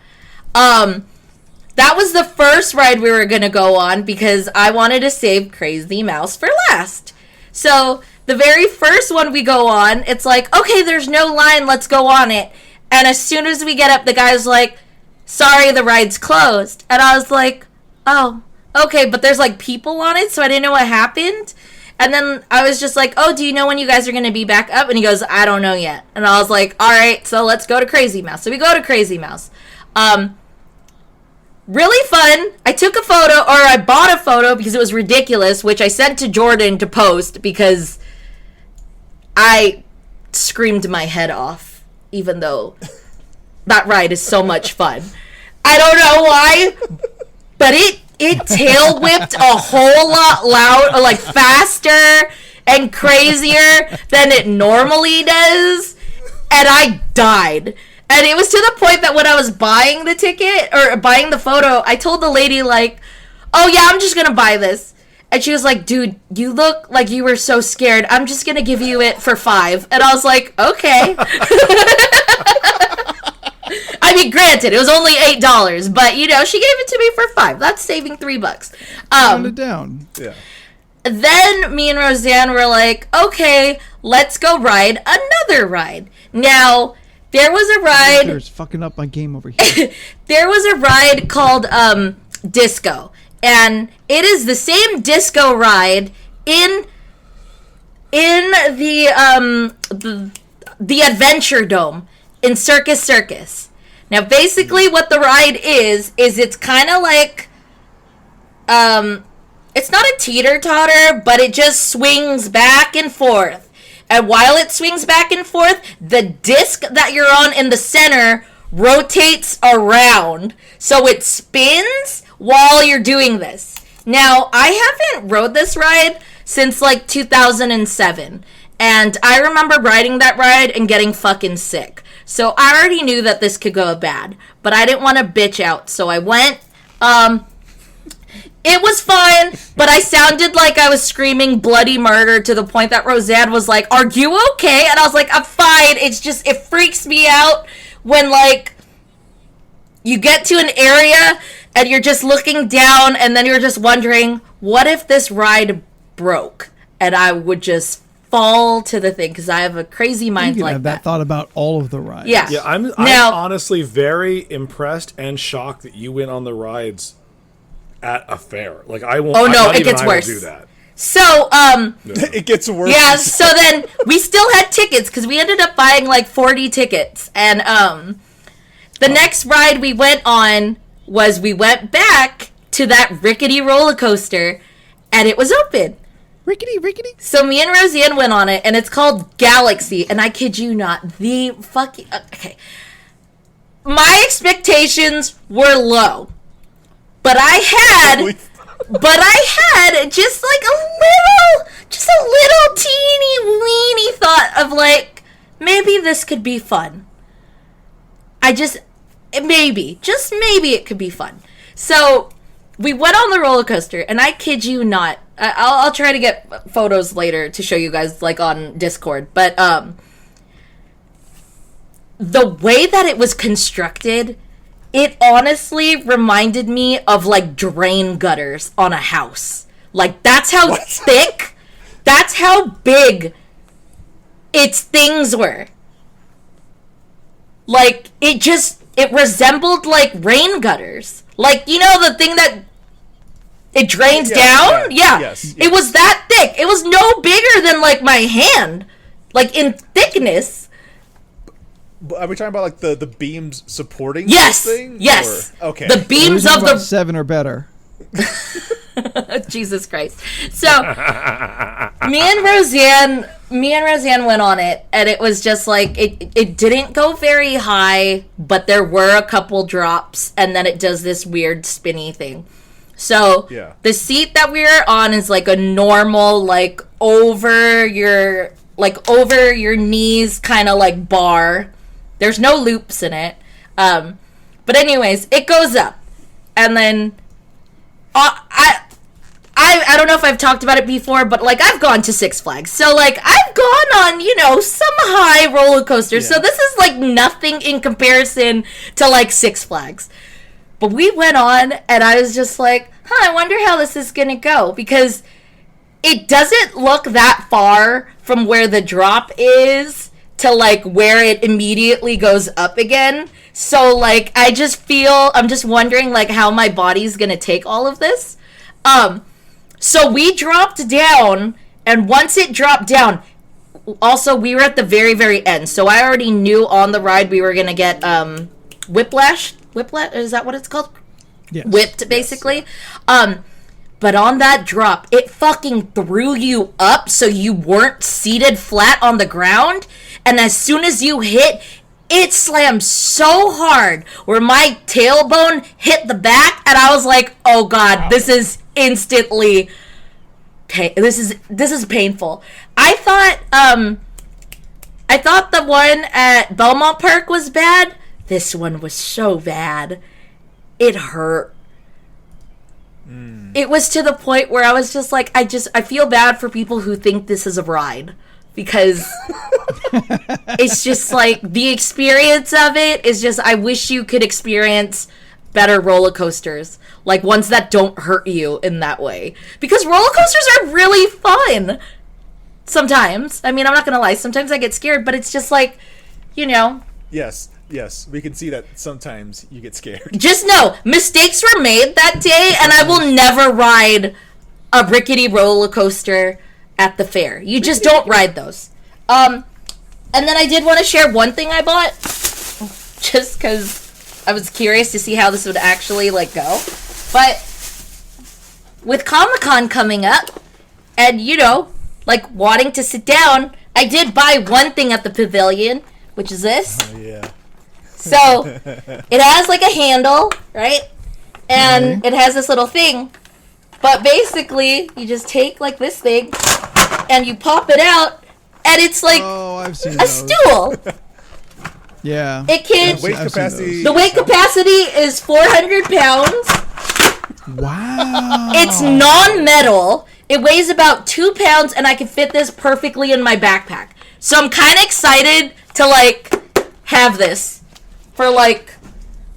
That was the first ride we were going to go on because I wanted to save Crazy Mouse for last. So the very first one we go on, it's like, okay, there's no line, let's go on it. And as soon as we get up, the guy's like, sorry, the ride's closed. And I was like, oh, okay, but there's like people on it, so I didn't know what happened. And then I was just like, oh, do you know when you guys are going to be back up? And he goes, I don't know yet. And I was like, all right, so let's go to Crazy Mouse. So we go to Crazy Mouse. Really fun. I took a photo, or I bought a photo because it was ridiculous, which I sent to Jordan to post because I screamed my head off, even though that ride is so much fun. I don't know why, but it tail whipped a whole lot loud, or like faster and crazier than it normally does, and I died. And it was to the point that when I was buying the ticket, or buying the photo, I told the lady, like, oh yeah, I'm just gonna buy this. And she was like, dude, you look like you were so scared. I'm just gonna give you it for $5. And I was like, okay. I mean, granted, it was only $8, but, you know, she gave it to me for $5. That's saving $3. Round it down. Yeah. Then me and Roseanne were like, okay, let's go ride another ride. Now, there was a ride. There's fucking up my game over here. There was a ride called Disco, and it is the same disco ride in the Adventure Dome in Circus. Now, basically, what the ride is it's kind of like it's not a teeter-totter, but it just swings back and forth. And while it swings back and forth, the disc that you're on in the center rotates around. So it spins while you're doing this. Now, I haven't rode this ride since like 2007. And I remember riding that ride and getting fucking sick. So I already knew that this could go bad. But I didn't want to bitch out. So I went. It was fine, but I sounded like I was screaming bloody murder to the point that Roseanne was like, "Are you okay?" And I was like, "I'm fine. It's just, it freaks me out when, like, you get to an area and you're just looking down and then you're just wondering, what if this ride broke?" And I would just fall to the thing because I have a crazy mind You can like have that thought about all of the rides. Yeah. Yeah, I'm Now- honestly very impressed and shocked that you went on the rides at a fair. Like, I won't. Oh, no, not it even gets I will worse. do that. So, It gets worse. yeah, so then we still had tickets because we ended up buying like 40 tickets. And the next ride we went on was we went back to that rickety roller coaster and it was open. Rickety, rickety. So me and Roseanne went on it and it's called Galaxy. And I kid you not, the fucking... Okay. My expectations were low. But I had just like a little teeny weeny thought of like, maybe this could be fun. Just maybe it could be fun. So we went on the roller coaster and I kid you not, I'll try to get photos later to show you guys like on Discord. But the way that it was constructed, it honestly reminded me of like drain gutters on a house. Like, that's how thick, that's how big its things were. Like, it resembled like rain gutters. Like, you know, the thing that it drains down? Yeah. Yes. It was that thick. It was no bigger than like my hand. Like, in thickness. Are we talking about like the beams supporting Yes. this thing? Yes. Or, okay. The beams We're of talking about the 7 or better. Jesus Christ. So me and Roseanne went on it and it was just like it didn't go very high, but there were a couple drops and then it does this weird spinny thing. So Yeah. the seat that we were on is like a normal, like over your knees kind of like bar. There's no loops in it. But anyways, it goes up. And then I don't know if I've talked about it before, but like I've gone to Six Flags. So like I've gone on, you know, some high roller coasters. Yeah. So this is like nothing in comparison to like Six Flags. But we went on and I was just like, I wonder how this is going to go, because it doesn't look that far from where the drop is to like where it immediately goes up again. So like I'm just wondering like how my body's gonna take all of this. So we dropped down, and once it dropped down, also we were at the very, very end. So I already knew on the ride we were gonna get whiplash, is that what it's called? Yes. Whipped, basically. But on that drop, it fucking threw you up so you weren't seated flat on the ground. And as soon as you hit, it slammed so hard where my tailbone hit the back. And I was like, oh God, this is instantly this is painful. I thought the one at Belmont Park was bad. This one was so bad. It hurt. It was to the point where I was just like, I feel bad for people who think this is a ride, because it's just like the experience of it is just, I wish you could experience better roller coasters, like ones that don't hurt you in that way, because roller coasters are really fun sometimes. I mean, I'm not gonna lie, sometimes I get scared, but it's just like, you know. Yes, we can see that sometimes you get scared. Just know, mistakes were made that day, and I will never ride a rickety roller coaster at the fair. You just don't ride those. And then I did want to share one thing I bought, just because I was curious to see how this would actually, like, go. But with Comic-Con coming up, and, you know, like, wanting to sit down, I did buy one thing at the pavilion, which is this. Oh, yeah. So, it has like a handle, right? And it has this little thing. But basically, you just take like this thing and you pop it out, and it's like I've seen a those. stool. Yeah. It can. Weight I've seen capacity. The weight capacity is 400 pounds. Wow. It's non-metal. It weighs about 2 pounds, and I can fit this perfectly in my backpack. So I'm kind of excited to like have this for like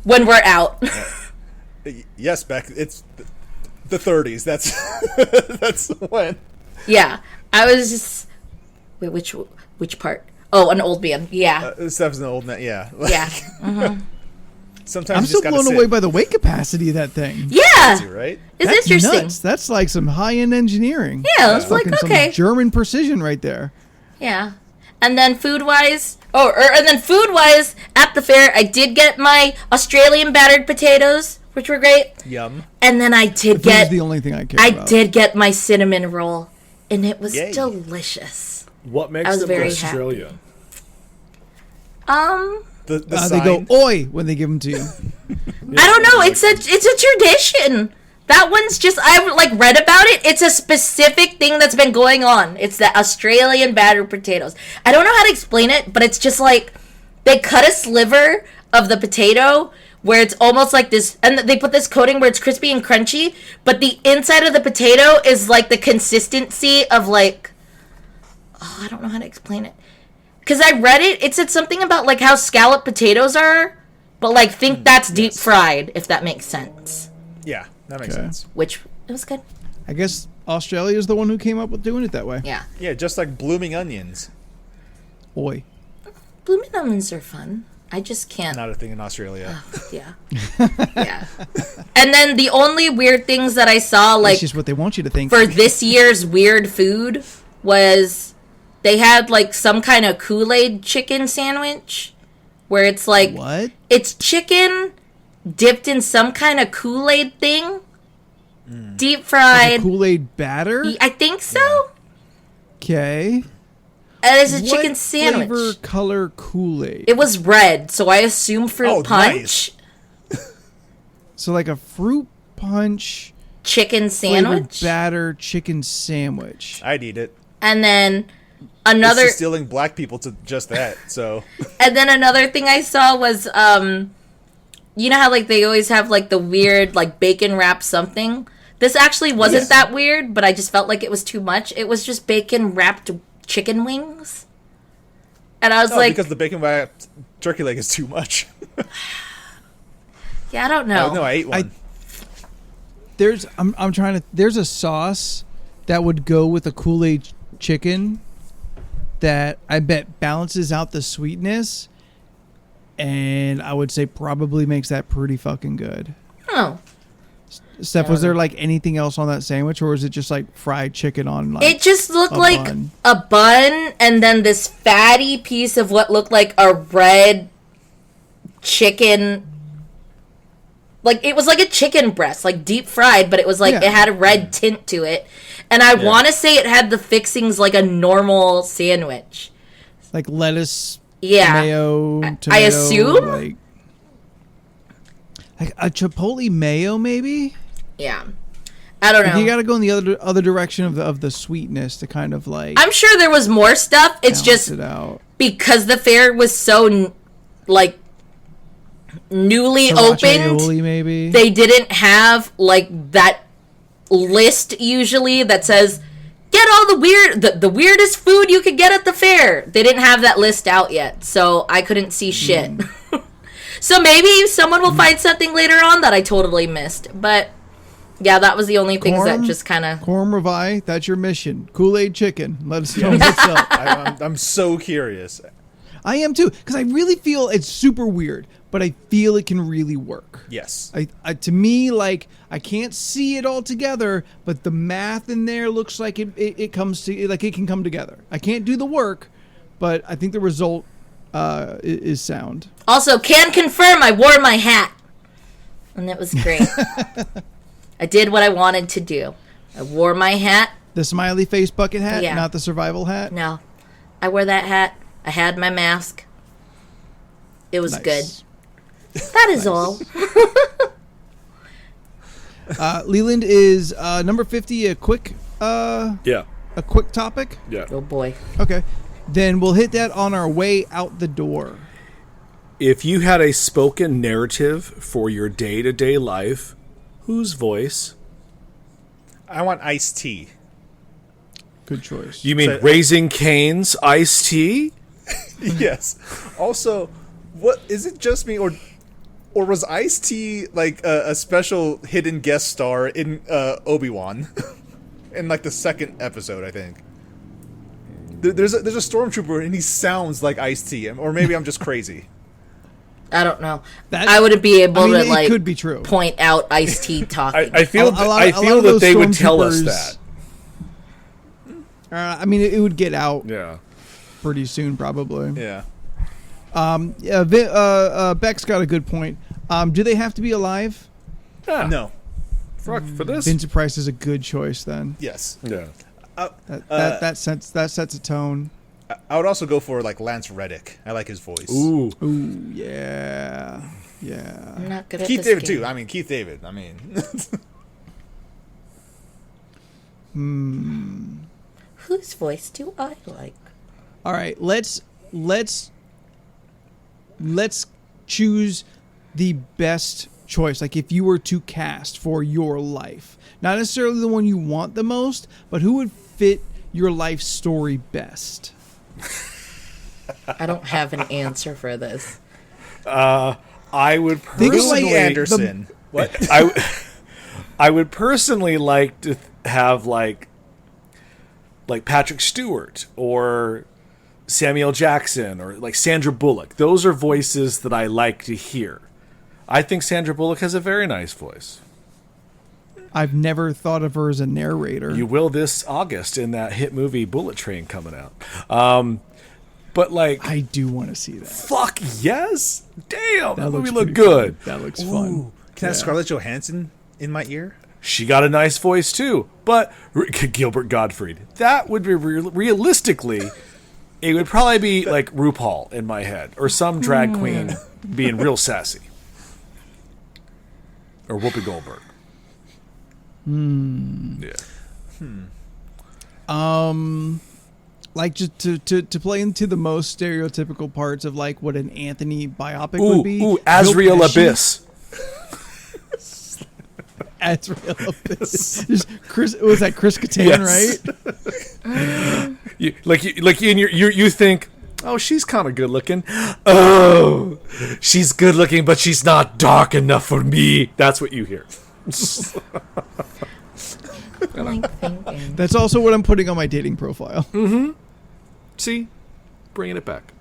when we're out. Yes, Beck. It's the 30s. That's that's when. Yeah, I was just wait, which part? Oh, an old man. Yeah, Steph's an old man. Yeah. yeah, Sometimes I'm you still just gotta blown sit, away by the weight capacity of that thing. yeah. right? It's That's interesting. nuts. That's like some high-end engineering. Yeah, it's like Fucking okay. some German precision right there. Yeah. And then food-wise, at the fair, I did get my Australian battered potatoes, which were great. Yum. And then I did Food get is the only thing I care I about. did get my cinnamon roll, and it was Yay. delicious. What makes I was them very Australia? The They sign. go oi when they give them to you. I don't know. It's a tradition. That one's just I've like read about it. It's a specific thing that's been going on. It's the Australian battered potatoes. I don't know how to explain it, but it's just like they cut a sliver of the potato where it's almost like this, and they put this coating where it's crispy and crunchy, but the inside of the potato is like the consistency of like, I don't know how to explain it. Because I read it, it said something about like how scalloped potatoes are, but like think that's deep fried, if that makes sense. Yeah, that makes Okay. sense. Which, it was good. I guess Australia is the one who came up with doing it that way. Yeah. Yeah, just like blooming onions. Oi. Blooming onions are fun. I just can't. Not a thing in Australia. Yeah. Yeah. And then the only weird things that I saw, That's like, just what they want you to think. for this year's weird food was they had, like, some kind of Kool-Aid chicken sandwich where it's, like, What? it's chicken dipped in some kind of Kool-Aid thing. Deep fried. Kool-Aid batter? I think so. Okay. And it's a What chicken sandwich. flavor, color Kool-Aid? It was red, so I assume fruit Oh, punch. nice. So like a fruit punch Chicken flavored sandwich. batter chicken sandwich. I'd eat it. And then It's another distilling black people to just that. So and then another thing I saw was you know how like they always have like the weird like bacon wrap something? This actually wasn't Yes. that weird, but I just felt like it was too much. It was just bacon wrapped chicken wings. And I was no, like, because the bacon wrapped turkey leg is too much. yeah, I don't know. No, I ate one. I'm trying to. There's a sauce that would go with a Kool-Aid chicken that I bet balances out the sweetness, and I would say probably makes that pretty fucking good. Oh. Steph, was there like anything else on that sandwich, or was it just like fried chicken on like? It just looked a like bun? a bun and then this fatty piece of what looked like a red chicken. Like, it was like a chicken breast, like deep fried, but it was like, Yeah. it had a red tint to it. And I want to say it had the fixings like a normal sandwich. Like lettuce, Yeah. mayo, I tomato, assume? like a chipotle mayo, maybe. Yeah. I don't know. You got to go in the other direction of the sweetness to kind of like I'm sure there was more stuff. It's balance just it out. because the fair was so, like, newly Sriracha opened. aioli, maybe. They didn't have like that list usually that says get all the weirdest food you could get at the fair. They didn't have that list out yet, so I couldn't see shit. So maybe someone will find something later on that I totally missed. But yeah, that was the only things that Corn? just kind of Corn Revi, that's your mission. Kool-Aid chicken. Let us know what's up. I'm so curious. I am too, because I really feel it's super weird, but I feel it can really work. Yes. I to me, like, I can't see it all together, but the math in there looks like it comes to, like, it can come together. I can't do the work, but I think the result is sound. Also, can confirm I wore my hat. And it was great. I did what I wanted to do. I wore my hat. The smiley face bucket hat, Yeah. not the survival hat. No. I wore that hat. I had my mask. It was Nice. good. That is all. Leland is number 50. A quick Yeah. topic. Yeah. Oh boy. Okay, then we'll hit that on our way out the door. If you had a spoken narrative for your day-to-day life, whose voice? I want iced tea. Good choice. You mean So- Raising Cane's iced tea? Yes. Also, what is it? Just me, or was Ice-T like a special hidden guest star in Obi-Wan, in like the second episode? I think there's a stormtrooper and he sounds like Ice-T, or maybe I'm just crazy. I don't know. That- I wouldn't be able I mean, to it like could be true. point out Ice-T talking. I feel A lot I of feel that those they would tell us stormtroopers- that. I mean, it would get out Yeah. pretty soon, probably. Yeah. Beck's got a good point. Do they have to be alive? Yeah. No. For this. Vincent Price is a good choice then. Yes. Yeah. That sets a tone. I would also go for like Lance Reddick. I like his voice. Ooh. Ooh, yeah. Yeah. I'm not good at Keith this David game. too. I mean Keith David. I mean. Whose voice do I like? All right, let's choose the best choice. Like if you were to cast for your life, not necessarily the one you want the most, but who would fit your life story best? I don't have an answer for this. I would Think of, like, personally Lee Anderson. What? I would personally like to have like Patrick Stewart or Samuel Jackson or like Sandra Bullock. Those are voices that I like to hear. I think Sandra Bullock has a very nice voice. I've never thought of her as a narrator. You will this August in that hit movie Bullet Train coming out. But like, I do want to see that. fuck yes, damn, that movie looks looked pretty good. fun. That looks fun. Ooh, can I have Scarlett Johansson in my ear? She got a nice voice too, but Gilbert Gottfried. That would be realistically, it would probably be like RuPaul in my head, or some drag queen being real sassy, or Whoopi Goldberg. Yeah. Like just to play into the most stereotypical parts of like what an Anthony biopic Ooh, would be. ooh, Joe Azrael Pesci- Abyss. Azrael Abyss. Just Chris, was that Chris Kattan, right? You think, oh, she's kind of good looking. Oh, she's good looking, but she's not dark enough for me. That's what you hear. Like thinking. That's also what I'm putting on my dating profile. See, bringing it back.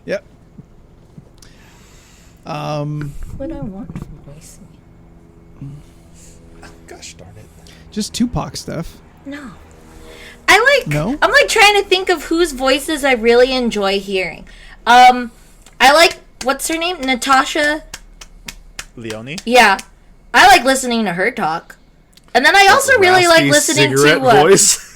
Yep. What I want from voice. Gosh darn it. Just Tupac stuff. No. I like No? I'm like trying to think of whose voices I really enjoy hearing. I like what's her name? Natasha. Leone? Yeah. I like listening to her talk. And then I also really like Raspy listening cigarette to voice.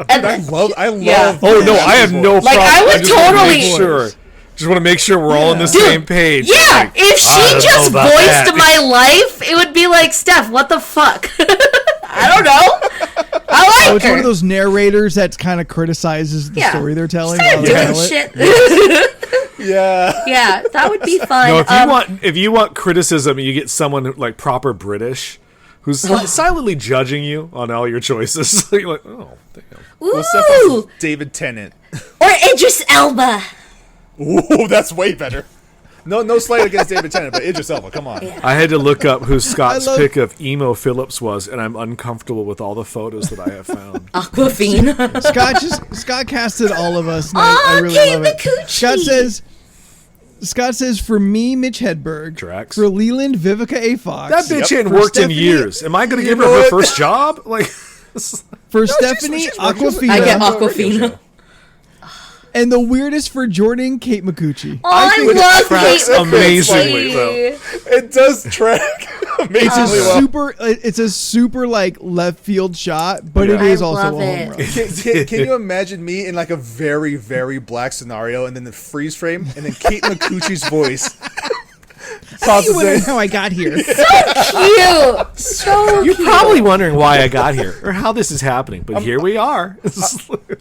and I love Yeah. Oh no, I have no problem. Like, I would just wanna totally- make sure. Just want to make sure we're all on the Dude, same page. Yeah, Like, if I don't she know just about voiced that. my life, it would be like, Steph, what the fuck? I don't know. I Oh, like it's her. one of those narrators that kind of criticizes the Yeah. story they're telling. Instead while of they doing tell it. shit. Yeah. Yeah, that would be fun. No, if you want criticism, you get someone like proper British who's silently judging you on all your choices. You're like, oh, damn. Well, Steph Ooh, wants David Tennant. or Idris Elba. Ooh, that's way better. No slight against David Tennant, but Idris Elba, come on. I had to look up who Scott's I love- pick of Emo Phillips was, and I'm uncomfortable with all the photos that I have found. Aquafina. Scott casted all of us. And I really Kate love it. Micucci. Scott says, for me, Mitch Hedberg. Drax. For Leland, Vivica A. Fox. That bitch Yep. ain't For worked in Stephanie- years. Am I going to You give her know her what? first job? Like, For Stephanie, she's Aquafina. I get radio Aquafina. show. And the weirdest for Jordan, Kate Micucci. Oh, I think it love tracks Kate amazingly, Micucci. It does track amazingly well. It's a super like left field shot, but it Yeah. is I also a love home it. run. Can you imagine me in like a very, very black scenario and then the freeze frame and then Kate McCucci's voice Pause You to wondering say, how I got here? Cute. So You're cute. probably wondering why I got here or how this is happening, but here we are.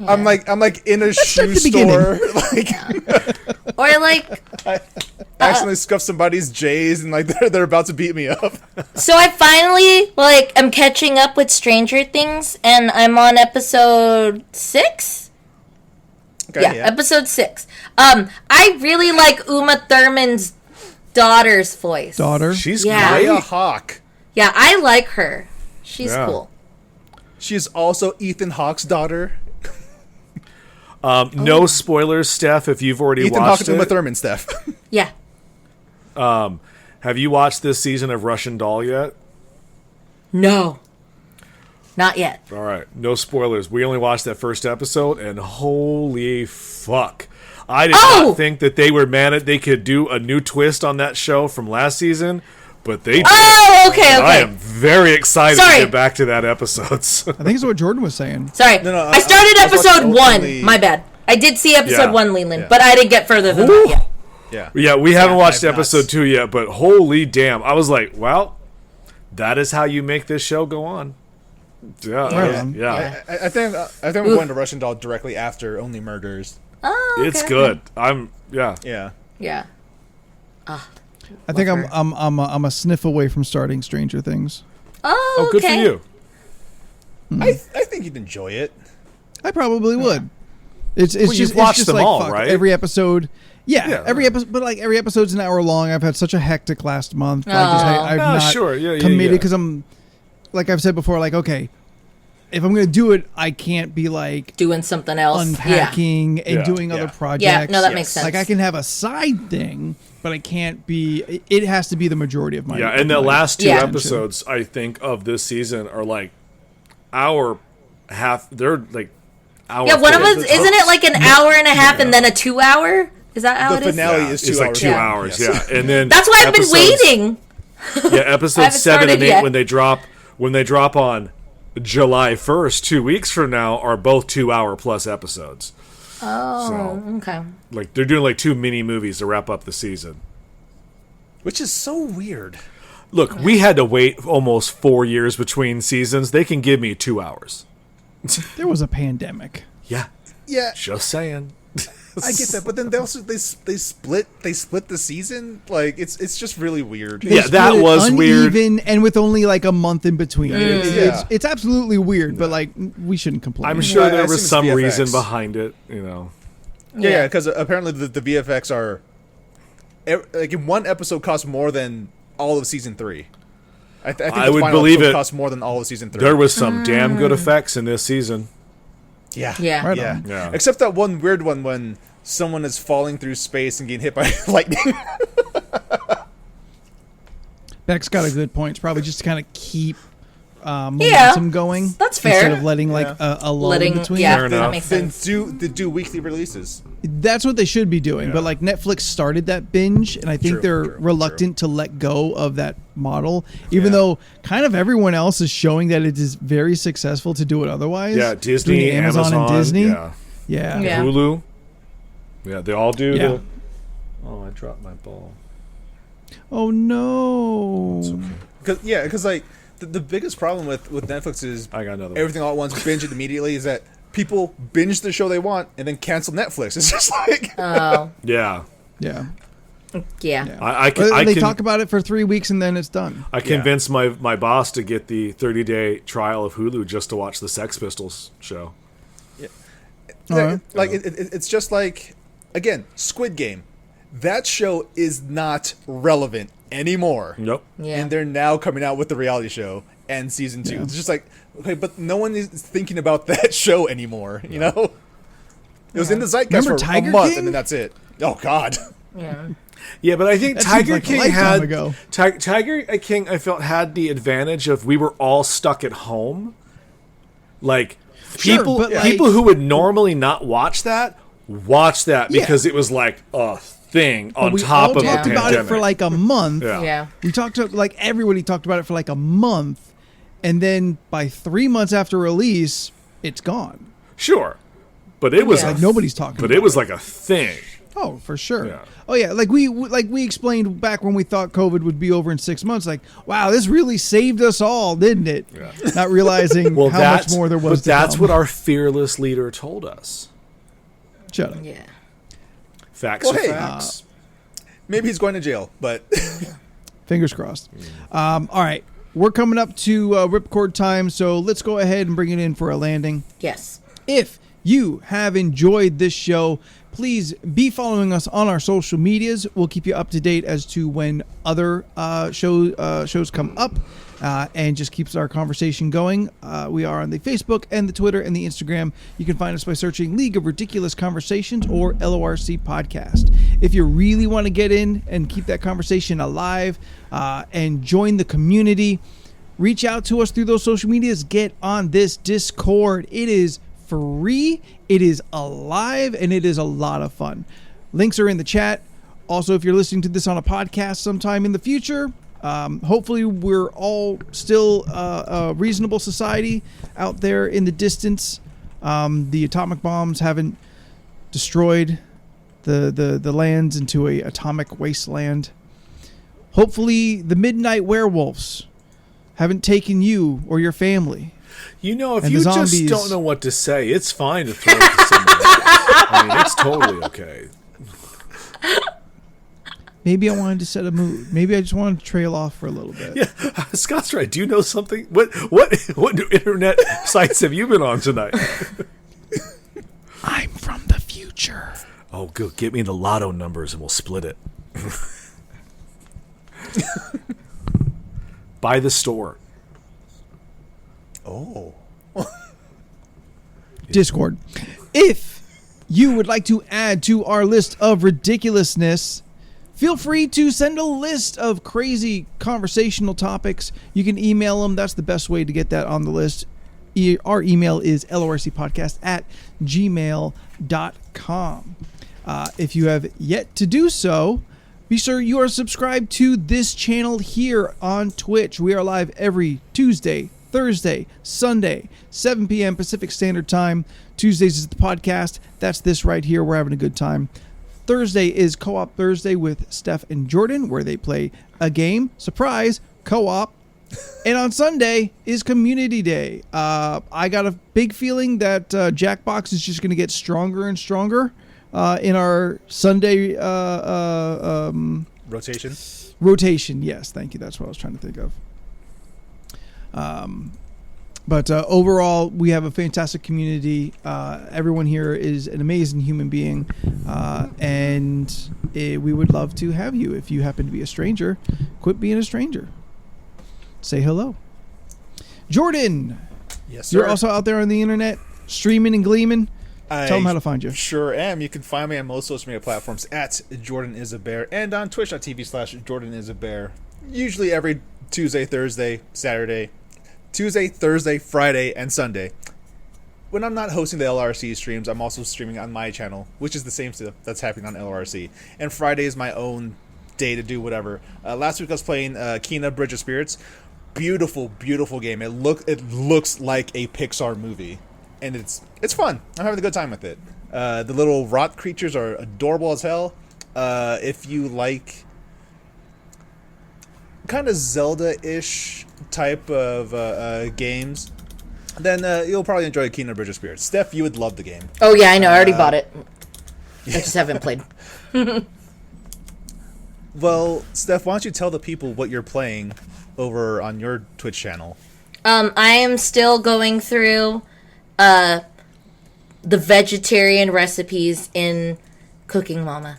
I'm like in a shoe the beginning. store, like Or like, I accidentally scuffed somebody's J's and like they're about to beat me up. so I finally like am catching up with Stranger Things, and I'm on episode 6. Okay, Yeah, episode 6. I really like Uma Thurman's daughter's voice. Daughter. She's Yeah. great. Leia Hawk. Yeah, I like her. She's Yeah. cool. She is also Ethan Hawke's daughter. No spoilers, Steph, if you've already Ethan Hawke watched and Uma it. Thurman, Steph. Yeah. Have you watched this season of Russian Doll yet? No. Not yet. All right, no spoilers. We only watched that first episode, and holy fuck. I did Oh! not think that they could do a new twist on that show from last season, but they did. Oh, okay, I okay. am very excited Sorry. to get back to that episode. I think it's what Jordan was saying. Sorry. No, I started I was episode watching 1. only- My bad. I did see episode Yeah. 1, Leland, Yeah. but I didn't get further than that yet. Yeah. Yeah, we haven't watched I've not. episode 2 yet, but holy damn. I was like, well, that is how you make this show go on. Yeah. Right on. Yeah. I think I'm going to Russian Doll directly after Only Murders. Oh, okay. It's good. Yeah. Yeah. Yeah. I think Love I'm a sniff away from starting Stranger Things. Oh, Oh, good for okay. you. I think you'd enjoy it. I probably would. It's Well, just you've it's watched just them like, all, fuck, right? Every episode. Yeah, Yeah. every episode, but like every episode's an hour long. I've had such a hectic last month. I've Oh, not sure. Yeah, committed yeah. because I'm, like I've said before, like okay, if I'm gonna do it, I can't be like Doing something else. unpacking and Yeah. doing other Yeah. projects. Yeah, no, that makes sense. Like I can have a side thing, but I can't be. It has to be the majority of my. Yeah, and the my last 2 Yeah. episodes, I think, of this season are like hour half. They're like hour. Yeah, one of 40. us, isn't it like an hour and a half and then a 2 hour? Is that how The it is? finale Yeah, is 2 it's like hours. 2 long. hours. Yes. Yeah, and then That's why I've been episodes- waiting. Yeah, episodes haven't 7 and started 8 yet. when they drop on July 1st, 2 weeks from now, are both 2 hour plus episodes. Oh, okay. Like they're doing like 2 mini movies to wrap up the season. Which is so weird. Look, we had to wait almost 4 years between seasons. They can give me 2 hours. There was a pandemic. Yeah, Yeah, just saying. I get that, but then they also they split the season. Like it's just really weird. Yeah, They that split it was weird. uneven and with only like a month in between. Yeah. It's absolutely weird, but like we shouldn't complain. I'm sure Well, I there assume was it's some VFX. reason behind it, you know. Yeah, because apparently the VFX are like in one episode costs more than all of season 3. I think I the would final believe episode it. costs more than all of season 3. There was some damn good effects in this season. Yeah. Yeah. Right Yeah. on. Yeah. Except that one weird one when someone is falling through space and getting hit by lightning. Beck's got a good point. It's probably just to kind of keep momentum going. That's fair. Instead of letting like a lull in between. Yeah, Fair that enough. makes then sense. do weekly releases. That's what they should be doing. But Yeah. like Netflix started that binge, and I think True, they're true, reluctant to let go of that model, even Yeah. though kind of everyone else is showing that it is very successful to do it otherwise. Yeah, Disney, Between Amazon and Disney. Yeah. Yeah. Yeah. Hulu. Yeah, they all do. Yeah. Oh, I dropped my ball. Oh no. Because like the biggest problem with Netflix is I got another one. everything all at once, binge it immediately. Is that people binge the show they want and then cancel Netflix? It's just like Oh, Yeah. Yeah. yeah. I But can, they talk about it for 3 weeks and then it's done. I convinced my boss to get the 30-day trial of Hulu just to watch the Sex Pistols show. Alright. like it's just like, again, Squid Game. That show is not relevant anymore. Nope. Yeah. And they're now coming out with the reality show and season 2. Yeah. It's just like, okay, but no one is thinking about that show anymore. You know, it was in the zeitgeist Remember for Tiger a month, King? and then that's it. Oh God. Yeah. Yeah, but I think That seems Tiger like a King lifetime had ago. Tiger King. I felt had the advantage of we were all stuck at home. Like Sure, people, but, like- people who would normally not watch that Yeah. because it was like a thing on we top all of talked the about pandemic. it for like a month. Yeah. Yeah. We talked to like everybody talked about it for like a month, and then by 3 months after release, it's gone. Sure, but it was Yeah. Like nobody's talking. but about it was like a thing. Oh, for sure. Yeah. Oh yeah, like we explained back when we thought COVID would be over in 6 months. Like, wow, this really saved us all, didn't it? Yeah. Not realizing how much more there was. But that's what our fearless leader told us. Shut up. Yeah. Facts Well, are hey, facts. Maybe he's going to jail, but Fingers crossed. All right, we're coming up to ripcord time, so let's go ahead and bring it in for a landing. Yes. If you have enjoyed this show, please be following us on our social medias. We'll keep you up to date as to when other shows come up, and just keeps our conversation going. We are on the Facebook and the Twitter and the Instagram. You can find us by searching League of Ridiculous Conversations or LORC Podcast. If you really want to get in and keep that conversation alive and join the community, reach out to us through those social medias. Get on this Discord. It is free, it is alive, and it is a lot of fun. Links are in the chat. Also, if you're listening to this on a podcast sometime in the future, hopefully we're all still a reasonable society out there in the distance. The atomic bombs haven't destroyed the lands into a atomic wasteland. Hopefully the midnight werewolves haven't taken you or your family. You know, if And you the just zombies- don't know what to say, it's fine to throw it to someone else. I mean, it's totally okay. Maybe I wanted to set a mood. Maybe I just wanted to trail off for a little bit. Yeah, Scott's right. Do you know something? What internet sites have you been on tonight? I'm from the future. Oh, good. Get me the lotto numbers and we'll split it. By the store. oh, Discord. If you would like to add to our list of ridiculousness, feel free to send a list of crazy conversational topics. You can email them. That's the best way to get that on the list. Our email is lorcpodcast@gmail.com. If you have yet to do so, be sure you are subscribed to this channel here on Twitch. We are live every Tuesday, Thursday, Sunday, 7 p.m. Pacific Standard Time. Tuesdays is the podcast. That's this right here. We're having a good time. Thursday is Co-op Thursday with Steph and Jordan, where they play a game. Surprise, co-op. And on Sunday is Community Day. I got a big feeling that Jackbox is just going to get stronger and stronger in our Sunday rotation. rotation. Yes, thank you. That's what I was trying to think of. But overall, we have a fantastic community. Everyone here is an amazing human being. And we would love to have you. If you happen to be a stranger, quit being a stranger. Say hello. Jordan, Yes, sir. you're also out there on the internet, streaming and gleaming. Tell them how to find you. Sure am. You can find me on most social media platforms at Jordan is a Bear and on twitch.tv/Jordan is a Bear. Usually every Tuesday, Thursday, Saturday. Tuesday, Thursday, Friday, and Sunday. When I'm not hosting the LRC streams, I'm also streaming on my channel, which is the same stuff that's happening on LRC. And Friday is my own day to do whatever. Last week I was playing Kena Bridge of Spirits. Beautiful, beautiful game. It looks like a Pixar movie, and it's fun. I'm having a good time with it. The little rot creatures are adorable as hell. If you like kind of Zelda-ish type of games, then you'll probably enjoy Kena Bridge of Spirits. Steph, you would love the game. Oh yeah, I know. I already bought it. I just haven't played. Well, Steph, why don't you tell the people what you're playing over on your Twitch channel? I am still going through the vegetarian recipes in Cooking Mama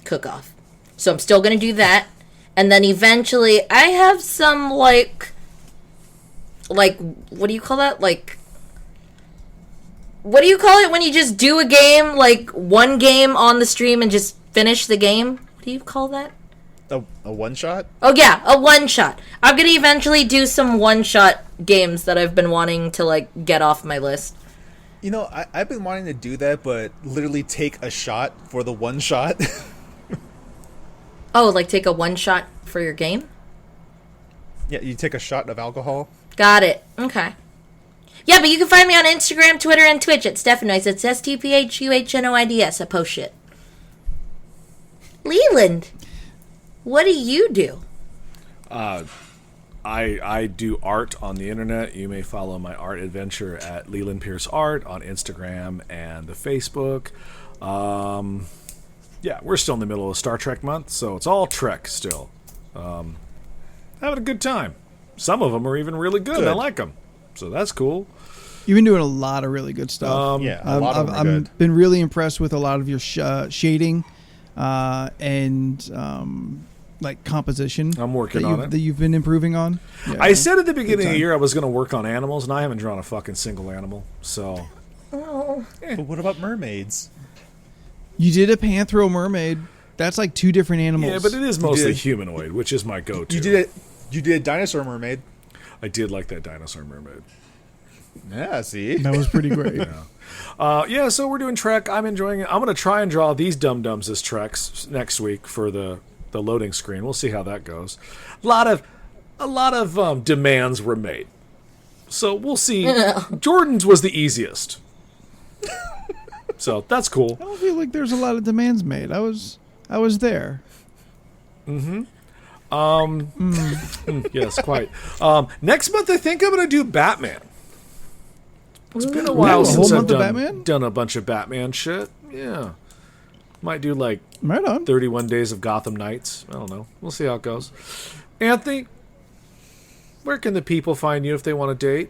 cook-off. So I'm still going to do that. And then eventually I have some like what do you call that? What do you call it when you just do a game, like one game on the stream and just finish the game? What do you call that? A one-shot? Oh yeah, a one-shot. I'm going to eventually do some one-shot games that I've been wanting to get off my list. You know, I've been wanting to do that, but literally take a shot for the one shot. Oh, take a one-shot for your game? Yeah, you take a shot of alcohol. Got it. Okay. Yeah, but you can find me on Instagram, Twitter, and Twitch at Stephanoids. It's STPHUHNOIDS. I post shit. Leland, what do you do? I do art on the internet. You may follow my art adventure at Leland Pierce Art on Instagram and the Facebook. Yeah, we're still in the middle of Star Trek month, so it's all Trek still. Having a good time. Some of them are even really good. I like them, so that's cool. You've been doing a lot of really good stuff. Yeah, a lot of them are good. I've been really impressed with a lot of your shading and like composition. I'm working on it. That you've been improving on. Yeah. I said at the beginning of the year I was going to work on animals, and I haven't drawn a fucking single animal. So, But what about mermaids? You did a panthro mermaid. That's like two different animals. yeah, but it is mostly did. humanoid, which is my go-to. You did it. You did a dinosaur mermaid. I did like that dinosaur mermaid. Yeah, see? That was pretty great. Yeah, so we're doing Trek. I'm enjoying it. I'm going to try and draw these dum-dums as Treks next week for the loading screen. We'll see how that goes. A lot of demands were made. So we'll see. Jordan's was the easiest. So that's cool. I don't feel like there's a lot of demands made. I was there. Yes, quite. Next month I think I'm going to do Batman. It's been a while Ooh, a since whole I've month of Batman? done a bunch of Batman shit. Yeah. Might do like Right on. 31 Days of Gotham Nights. I don't know. We'll see how it goes. Anthony, where can the people find you if they want to date?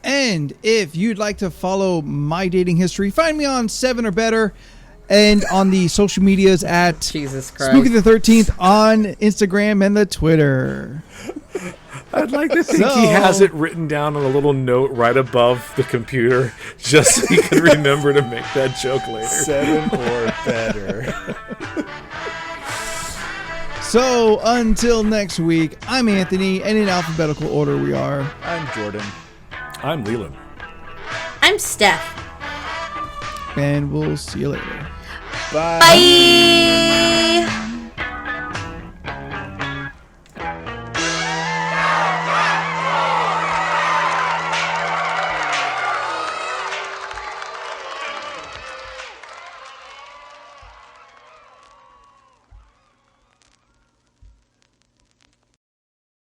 And if you'd like to follow my dating history, find me on 7 or Better and on the social medias at Jesus Christ. Spooky the 13th on Instagram and the Twitter. I'd like to think he has it written down on a little note right above the computer just so he can remember to make that joke later. 7 or better. So until next week, I'm Anthony, and in alphabetical order we are. I'm Jordan. I'm Leland. I'm Steph. And we'll see you later. Bye. Bye.